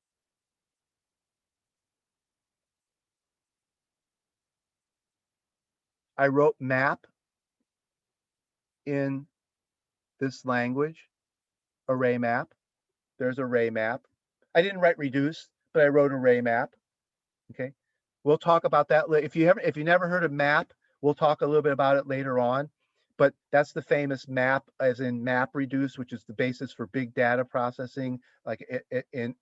I wrote map in this language, array map. There's array map. I didn't write reduce, but I wrote array map. Okay. We'll talk about that. If you never heard of map, we'll talk a little bit about it later on. But that's the famous map, as in map reduce, which is the basis for big data processing, like in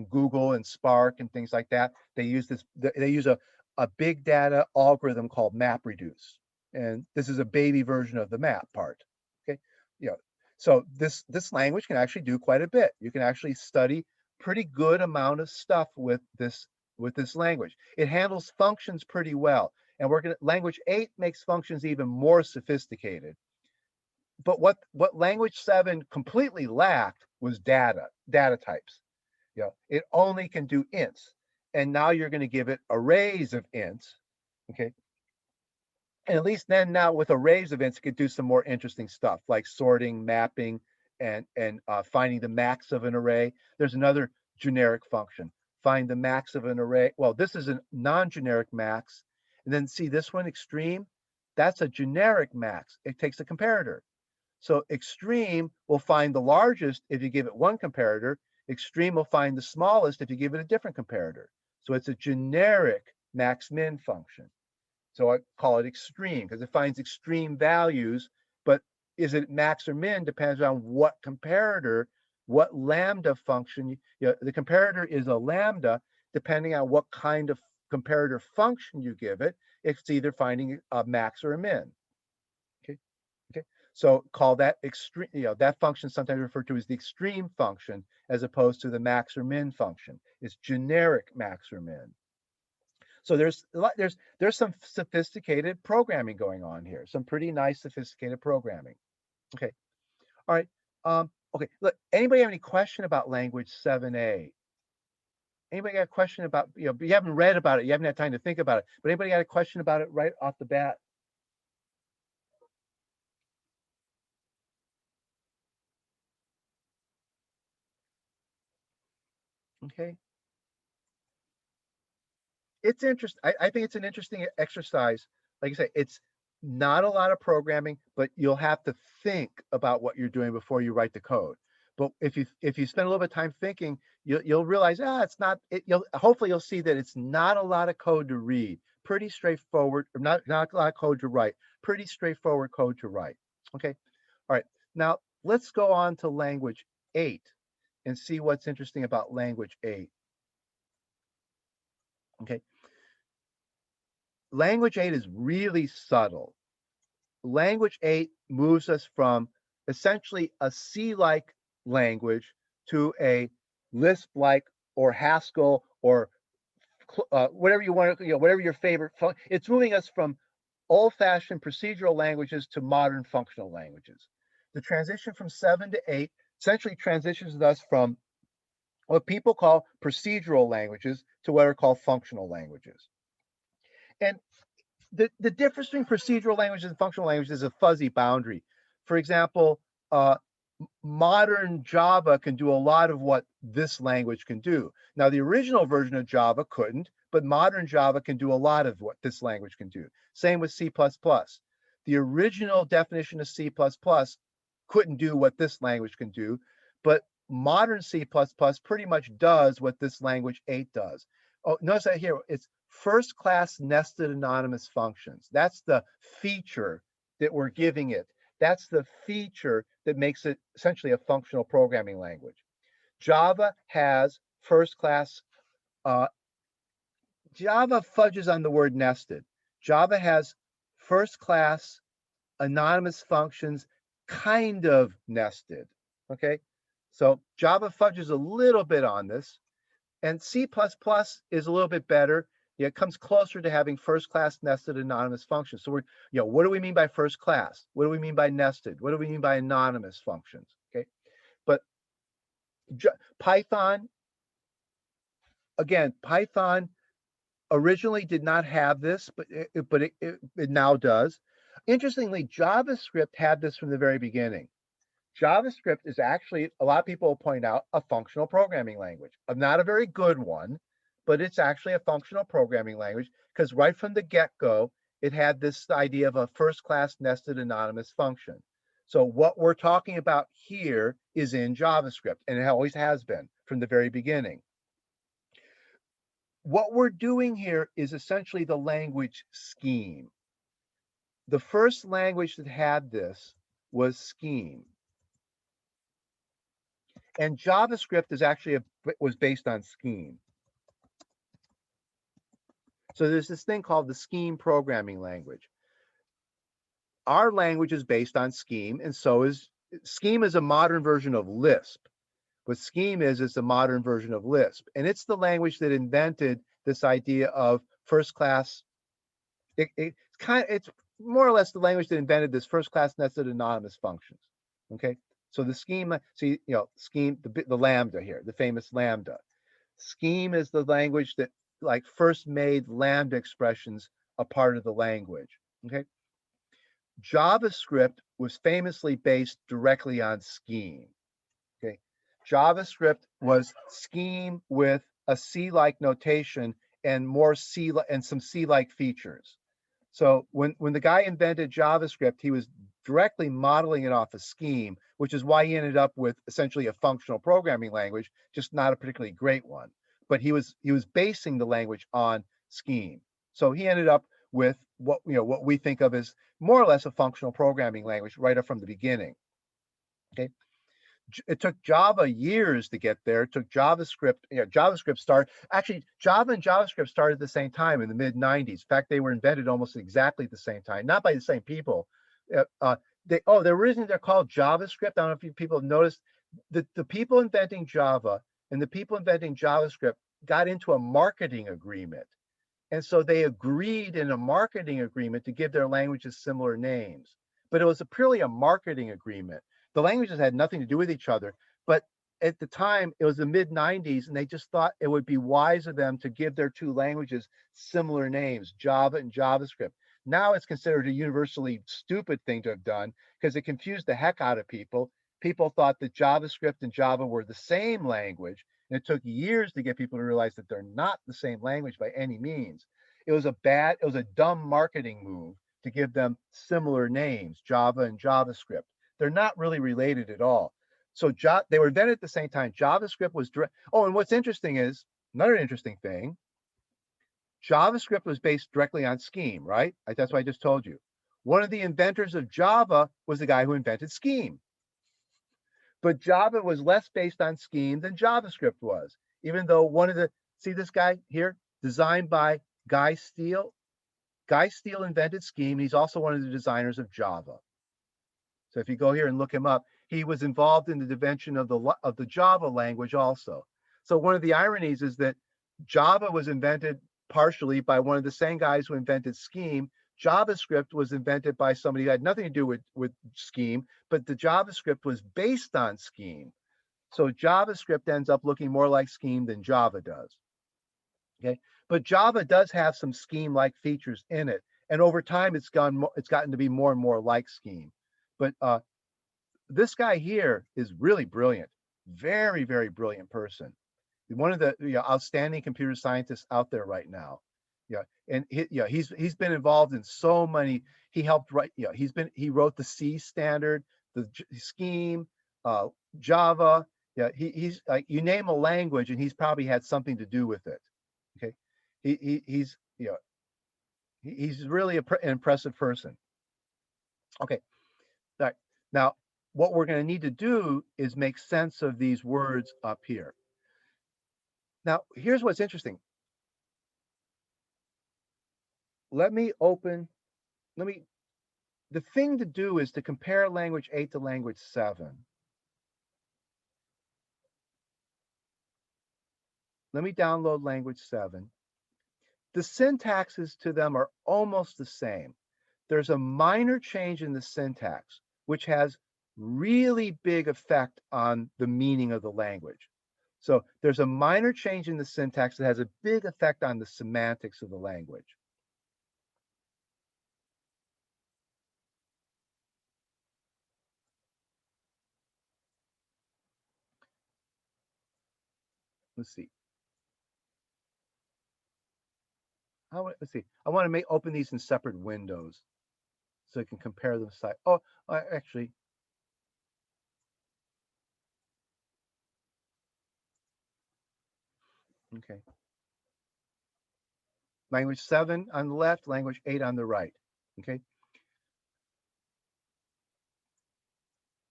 Google and Spark and things like that. They use this. They use a big data algorithm called map reduce, and this is a baby version of the map part. Okay, you know, so this language can actually do quite a bit. You can actually study pretty good amount of stuff with this language. It handles functions pretty well. And language 8 makes functions even more sophisticated. But what language 7 completely lacked was data types. It only can do ints. And now you're going to give it arrays of ints. Okay. And at least then now with arrays of ints, it could do some more interesting stuff like sorting, mapping, and finding the max of an array. There's another generic function. Find the max of an array. Well, this is a non-generic max. And then see this one, extreme? That's a generic max. It takes a comparator. So extreme will find the largest if you give it one comparator. Extreme will find the smallest if you give it a different comparator. So it's a generic max-min function. So I call it extreme because it finds extreme values, but is it max or min depends on what comparator, what lambda function. The comparator is a lambda depending on what kind of comparator function you give it. It's either finding a max or a min. Okay. Okay. So call that extreme. That function is sometimes referred to as the extreme function as opposed to the max or min function. It's generic max or min. So there's some sophisticated programming going on here. Some pretty nice sophisticated programming. Okay. All right. Okay. Look, anybody have any question about language 7a? Anybody got a question about, you haven't read about it, you haven't had time to think about it, but anybody got a question about it right off the bat? Okay. It's interesting. I think it's an interesting exercise. Like I say, it's not a lot of programming, but you'll have to think about what you're doing before you write the code. But if you spend a little bit of time thinking, you'll realize it's not. Hopefully you'll see that it's not a lot of code to read. Pretty straightforward. Or not a lot of code to write. Pretty straightforward code to write. Okay. All right. Now let's go on to language 8 and see what's interesting about language 8. Okay. Language 8 is really subtle. Language 8 moves us from essentially a C-like language to a Lisp-like or Haskell or whatever you want to, whatever your favorite. It's moving us from old-fashioned procedural languages to modern functional languages. The transition from 7 to 8 essentially transitions us from what people call procedural languages to what are called functional languages. And the difference between procedural languages and functional languages is a fuzzy boundary. For example, modern Java can do a lot of what this language can do. Now, the original version of Java couldn't, but modern Java can do a lot of what this language can do. Same with C++. The original definition of C++ couldn't do what this language can do, but modern C++ pretty much does what this language 8 does. Oh, notice that here, it's first class nested anonymous functions. That's the feature that we're giving it. That's the feature that makes it essentially a functional programming language. Java has first class, Java fudges on the word nested. Java has first class anonymous functions kind of nested. Okay. So Java fudges a little bit on this, and C++ is a little bit better. Yeah, it comes closer to having first class nested anonymous functions. So what do we mean by first class? What do we mean by nested? What do we mean by anonymous functions? Okay. But Python, again, Python originally did not have this, but it now does. Interestingly, JavaScript had this from the very beginning. JavaScript is actually, a lot of people point out, a functional programming language. Not a very good one, but it's actually a functional programming language because right from the get-go, it had this idea of a first-class nested anonymous function. So what we're talking about here is in JavaScript, and it always has been from the very beginning. What we're doing here is essentially the language scheme. The first language that had this was Scheme. And JavaScript is actually was based on Scheme. So there's this thing called the Scheme programming language. Our language is based on Scheme, and so is Scheme is a modern version of Lisp. What Scheme is a modern version of Lisp, and it's the language that invented this idea of first class. It's more or less the language that invented this first class nested anonymous functions. Okay, so the Scheme, see, Scheme, the lambda here, the famous lambda. Scheme is the language that like first made lambda expressions a part of the language. Okay, JavaScript was famously based directly on Scheme. Okay, JavaScript was Scheme with a C-like notation and more C and some C-like features. So when the guy invented JavaScript, he was directly modeling it off a Scheme, which is why he ended up with essentially a functional programming language, just not a particularly great one. But he was basing the language on Scheme. So he ended up with what we think of as more or less a functional programming language right up from the beginning. Okay. It took Java years to get there. It took JavaScript. JavaScript started, actually, Java and JavaScript started at the same time in the mid 90s. In fact, they were invented almost exactly at the same time, not by the same people. The reason they're called JavaScript, I don't know if people have noticed, the people inventing Java and the people inventing JavaScript got into a marketing agreement. And so they agreed in a marketing agreement to give their languages similar names. But it was purely a marketing agreement. The languages had nothing to do with each other. But at the time, it was the mid 90s, and they just thought it would be wise of them to give their two languages similar names, Java and JavaScript. Now it's considered a universally stupid thing to have done because it confused the heck out of people. People thought that JavaScript and Java were the same language. And it took years to get people to realize that they're not the same language by any means. It was a dumb marketing move to give them similar names, Java and JavaScript. They're not really related at all. So they were invented at the same time. JavaScript was direct. Oh, and what's interesting is another interesting thing. JavaScript was based directly on Scheme, right? That's what I just told you. One of the inventors of Java was the guy who invented Scheme. But Java was less based on Scheme than JavaScript was, even though see this guy here, designed by Guy Steele. Guy Steele invented Scheme. He's also one of the designers of Java. So if you go here and look him up, he was involved in the invention of the Java language also. So one of the ironies is that Java was invented partially by one of the same guys who invented Scheme. JavaScript was invented by somebody who had nothing to do with Scheme, but the JavaScript was based on Scheme. So JavaScript ends up looking more like Scheme than Java does. Okay, but Java does have some Scheme-like features in it, and over time it's gotten to be more and more like Scheme. But this guy here is really brilliant, very, very brilliant person. One of the outstanding computer scientists out there right now. Yeah, and he's been involved in so many. He helped write. He wrote the C standard, the Scheme, Java. Yeah, he's like, you name a language, and he's probably had something to do with it. Okay, he's he's really an impressive person. Okay, all right. Now what we're going to need to do is make sense of these words up here. Now, here's what's interesting. The thing to do is to compare language 8 to language 7. Let me download language 7. The syntaxes to them are almost the same. There's a minor change in the syntax, which has really big effect on the meaning of the language. So there's a minor change in the syntax that has a big effect on the semantics of the language. Let's see. Let's see. I want to open these in separate windows so I can compare them side. Oh, actually, okay. Language 7 on the left, language 8 on the right. Okay.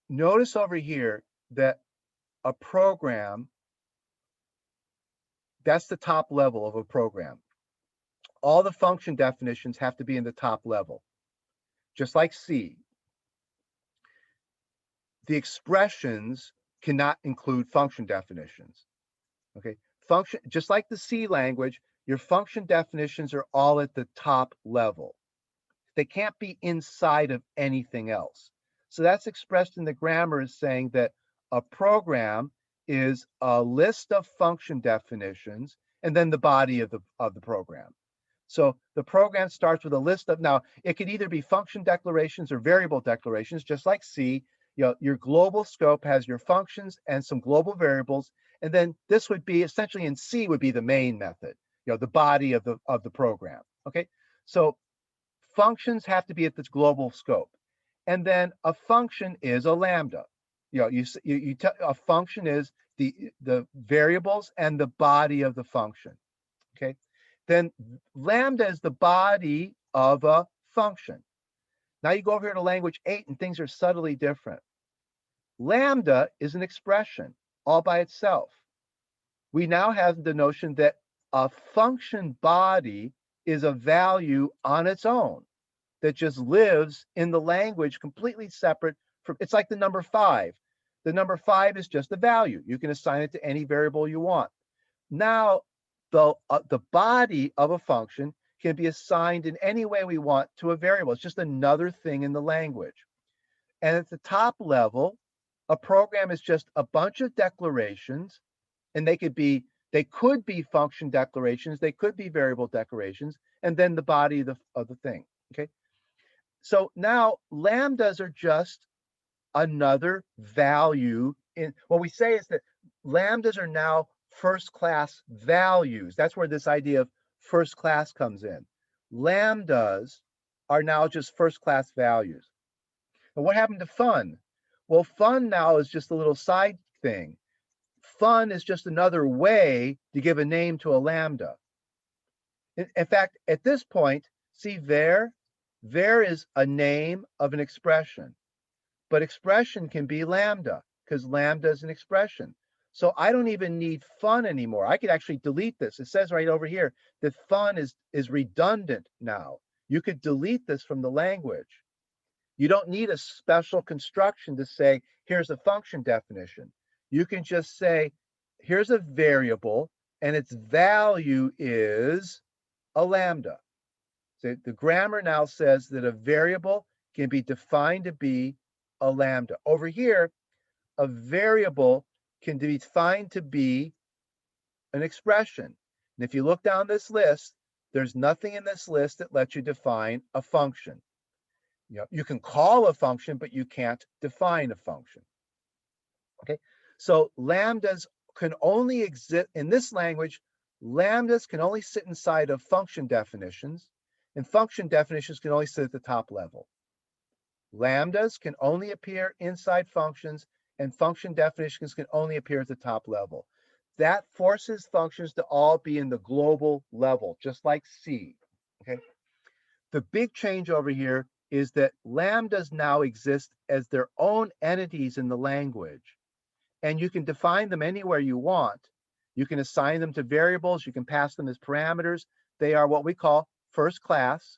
Notice over here that a program, that's the top level of a program. All the function definitions have to be in the top level, just like C. The expressions cannot include function definitions. Okay, just like the C language, your function definitions are all at the top level. They can't be inside of anything else. So that's expressed in the grammar as saying that a program is a list of function definitions and then the body of the program. So the program starts with a list of, now it could either be function declarations or variable declarations, just like C. Your global scope has your functions and some global variables, and then this would be essentially in C would be the main method, the body of the program. Okay, so functions have to be at this global scope, and then a function is a lambda. A function is the variables and the body of the function. Okay, then lambda is the body of a function. Now you go over here to language 8 and things are subtly different. Lambda is an expression all by itself. We now have the notion that a function body is a value on its own that just lives in the language completely separate from, it's like the number 5. The number 5 is just a value. You can assign it to any variable you want. Now, the body of a function can be assigned in any way we want to a variable. It's just another thing in the language. And at the top level, a program is just a bunch of declarations, and they could be function declarations, they could be variable declarations, and then the body of the thing. Okay. So now lambdas are just another value in what we say is that lambdas are now first class values. That's where this idea of first class comes in. Lambdas are now just first class values. And what happened to fun? Well, fun now is just a little side thing. Fun is just another way to give a name to a lambda. In fact, at this point, see var is a name of an expression, but expression can be lambda because lambda is an expression. So I don't even need fun anymore. I could actually delete this. It says right over here that fun is redundant now. You could delete this from the language. You don't need a special construction to say, here's a function definition. You can just say, here's a variable, and its value is a lambda. So the grammar now says that a variable can be defined to be a lambda. Over here, a variable can be defined to be an expression. And if you look down this list, there's nothing in this list that lets you define a function. You can call a function, but you can't define a function. Okay, so lambdas can only exist in this language. Lambdas can only sit inside of function definitions, and function definitions can only sit at the top level. Lambdas can only appear inside functions, and function definitions can only appear at the top level. That forces functions to all be in the global level, just like C. Okay. The big change over here is that lambdas now exist as their own entities in the language. And you can define them anywhere you want. You can assign them to variables. You can pass them as parameters. They are what we call first class.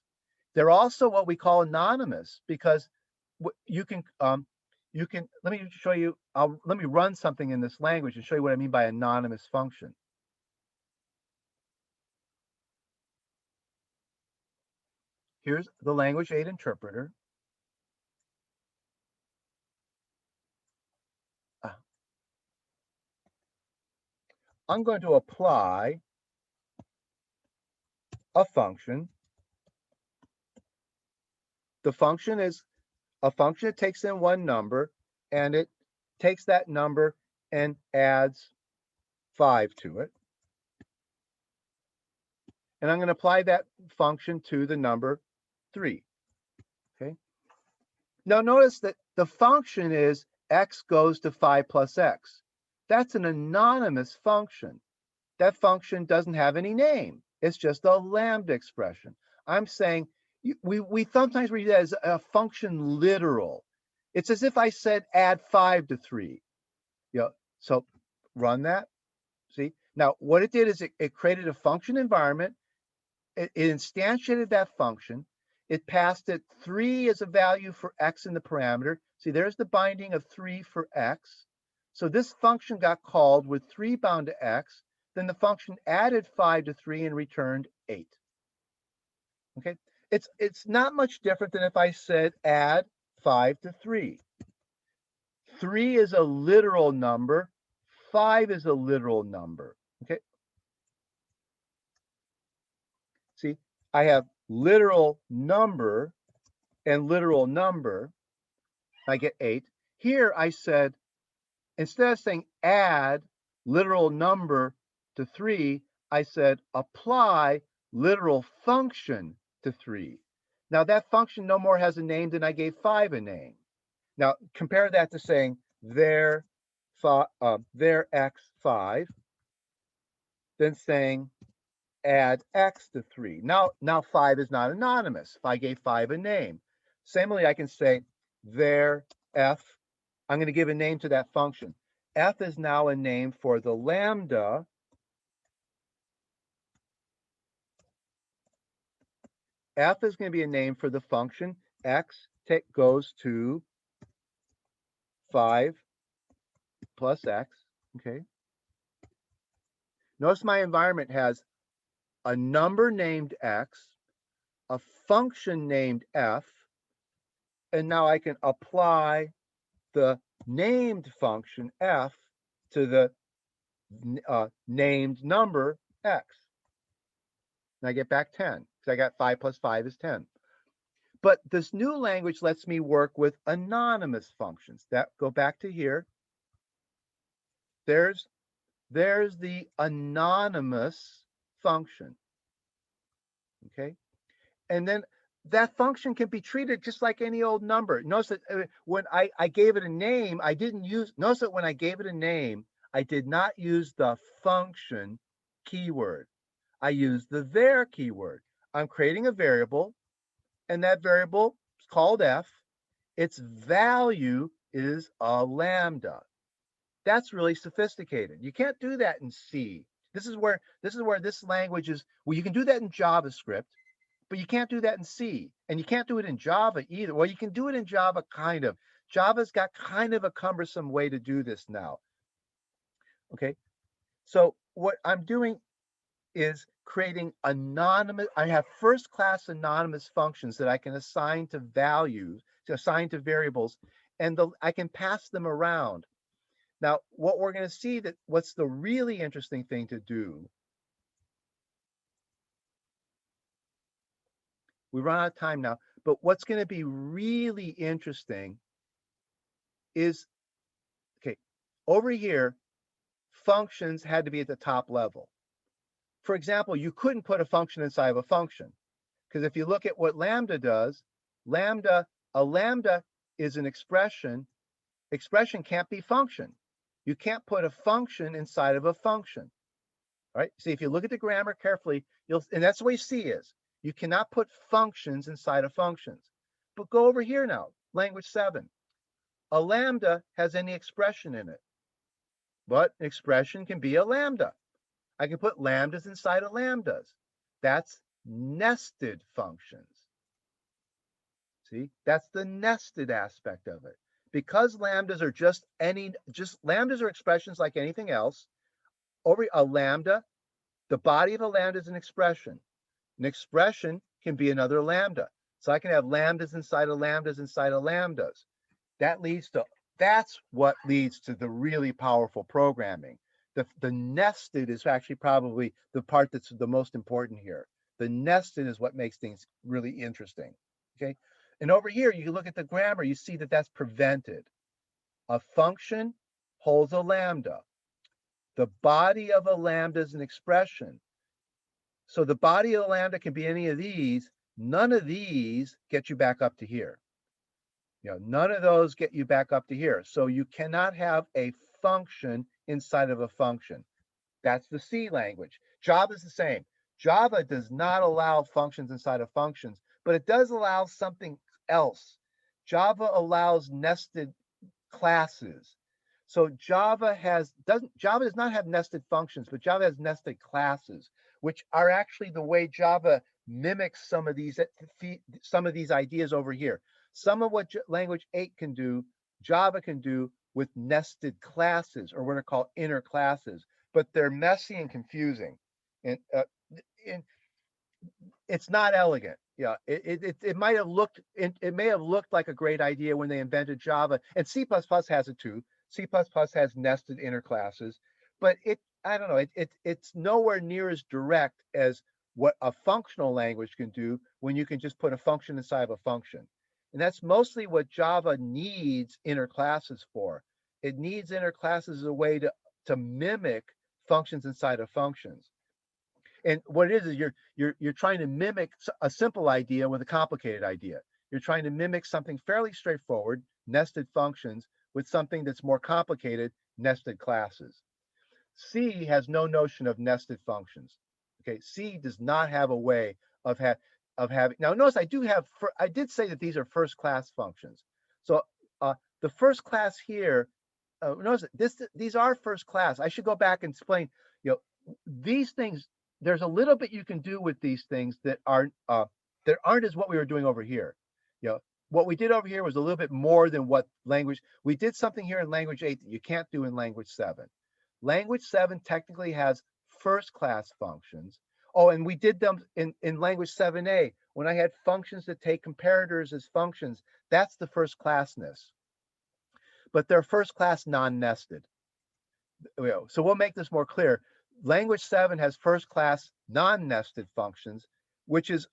They're also what we call anonymous because you can, let me show you, let me run something in this language and show you what I mean by anonymous function. Here's the language 8 interpreter. I'm going to apply a function. The function is a function that takes in one number, and it takes that number and adds 5 to it. And I'm going to apply that function to the number 3. Okay. Now notice that the function is x goes to 5 plus x. That's an anonymous function. That function doesn't have any name. It's just a lambda expression. I'm saying we sometimes read it as a function literal. It's as if I said add 5 to 3. So run that. See? Now what it did is it created a function environment. It instantiated that function. It passed it 3 as a value for x in the parameter. See, there's the binding of 3 for x. So this function got called with 3 bound to x. Then the function added 5 to 3 and returned 8. Okay, it's not much different than if I said add 5 to 3. 3 is a literal number. 5 is a literal number. Okay. See, I have literal number and literal number. I get 8. Here I said, instead of saying add literal number to 3, I said apply literal function to 3. Now that function no more has a name than I gave 5 a name. Now compare that to saying there x5, then saying add x to 3. Now 5 is not anonymous if I gave 5 a name. Similarly, I can say there f. I'm going to give a name to that function. F is now a name for the lambda F is going to be a name for the function x goes to 5 plus x. Okay. Notice my environment has a number named x, a function named f, and now I can apply the named function f to the named number x. And I get back 10 because I got 5 plus 5 is 10. But this new language lets me work with anonymous functions. That go back to here. There's the anonymous function. Okay. And then that function can be treated just like any old number. Notice that when I gave it a name, I didn't use, notice that when I gave it a name, I did not use the function keyword. I used the there keyword. I'm creating a variable, and that variable is called f. Its value is a lambda. That's really sophisticated. You can't do that in C. This is where this language is. Well, you can do that in JavaScript, but you can't do that in C, and you can't do it in Java either. Well, you can do it in Java, kind of. Java's got kind of a cumbersome way to do this now. Okay, so what I'm doing is creating anonymous. I have first-class anonymous functions that I can assign to values, to assign to variables, and I can pass them around. Now, what we're going to see that what's the really interesting thing to do. We run out of time now, but what's going to be really interesting is, okay, over here, functions had to be at the top level. For example, you couldn't put a function inside of a function, because if you look at what lambda does, a lambda is an expression. Expression can't be function. You can't put a function inside of a function. All right. See, if you look at the grammar carefully, and that's the way C is. You cannot put functions inside of functions. But go over here now, language 7. A lambda has any expression in it, but an expression can be a lambda. I can put lambdas inside of lambdas. That's nested functions. See, that's the nested aspect of it. Because lambdas are just lambdas are expressions like anything else. Over a lambda, the body of a lambda is an expression. An expression can be another lambda. So I can have lambdas inside of lambdas inside of lambdas. That's what leads to the really powerful programming. The nested is actually probably the part that's the most important here. The nested is what makes things really interesting. Okay. And over here, you look at the grammar, you see that that's prevented. A function holds a lambda. The body of a lambda is an expression. So the body of the lambda can be any of these. None of these get you back up to here. None of those get you back up to here. So you cannot have a function inside of a function. That's the C language. Java is the same. Java does not allow functions inside of functions, but it does allow something else. Java allows nested classes. So Java does not have nested functions, but Java has nested classes, which are actually the way Java mimics some of these ideas over here. Some of what language 8 can do, Java can do with nested classes, or what are called inner classes, but they're messy and confusing. And it's not elegant. Yeah, it might have looked it may have looked like a great idea when they invented Java, and C++ has it too. C++ has nested inner classes, but I don't know, it's nowhere near as direct as what a functional language can do when you can just put a function inside of a function. And that's mostly what Java needs inner classes for. It needs inner classes as a way to mimic functions inside of functions. And what it is you're trying to mimic a simple idea with a complicated idea. You're trying to mimic something fairly straightforward, nested functions, with something that's more complicated, nested classes. C has no notion of nested functions. Okay, C does not have a way of having. Now notice I did say that these are first class functions. So the first class here, notice these are first class. I should go back and explain. These things, there's a little bit you can do with these things that aren't as what we were doing over here. What we did over here was a little bit more than what language. We did something here in language 8 that you can't do in language 7. Language 7 technically has first class functions. Oh, and we did them in language 7a. When I had functions that take comparators as functions, that's the first classness. But they're first class non-nested. So we'll make this more clear. Language 7 has first class non-nested functions, which is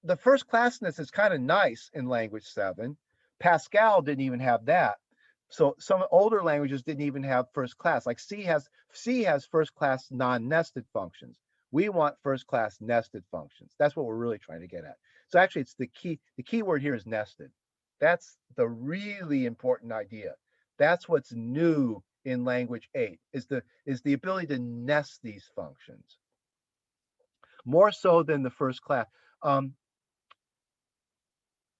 the first classness is kind of nice in language 7. Pascal didn't even have that. So some older languages didn't even have first class. Like C has first class non-nested functions. We want first class nested functions. That's what we're really trying to get at. So actually it's the key word here is nested. That's the really important idea. That's what's new in language 8 is the ability to nest these functions. More so than the first class.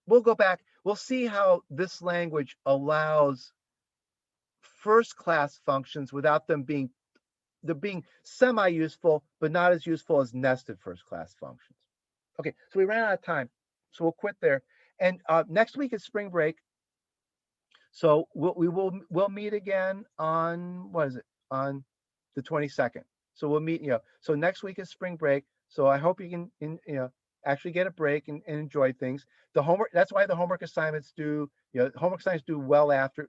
We'll go back. We'll see how this language allows first class functions without them being semi-useful, but not as useful as nested first class functions. Okay, so we ran out of time, so we'll quit there. And next week is spring break, so we'll meet again on on the 22nd. So we'll meet. So next week is spring break. So I hope you can actually get a break and enjoy things. The homework, that's why the homework assignments homework assignments do well after,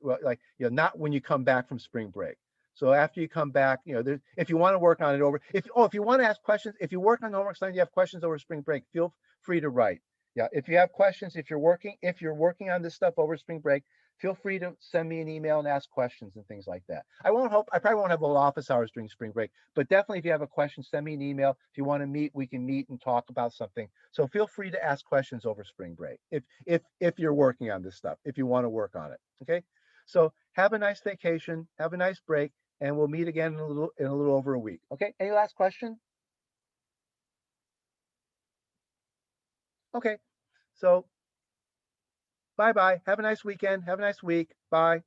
not when you come back from spring break. So after you come back, if you want to work on it if you want to ask questions, if you work on the homework assignment, you have questions over spring break, feel free to write. Yeah, if you have questions, if you're working on this stuff over spring break, feel free to send me an email and ask questions and things like that. I probably won't have office hours during spring break, but definitely if you have a question, send me an email. If you want to meet, we can meet and talk about something. So feel free to ask questions over spring break if you're working on this stuff, if you want to work on it. Okay. So have a nice vacation, have a nice break, and we'll meet again in a little over a week. Okay. Any last question? Okay. So Bye-bye. Have a nice weekend. Have a nice week. Bye.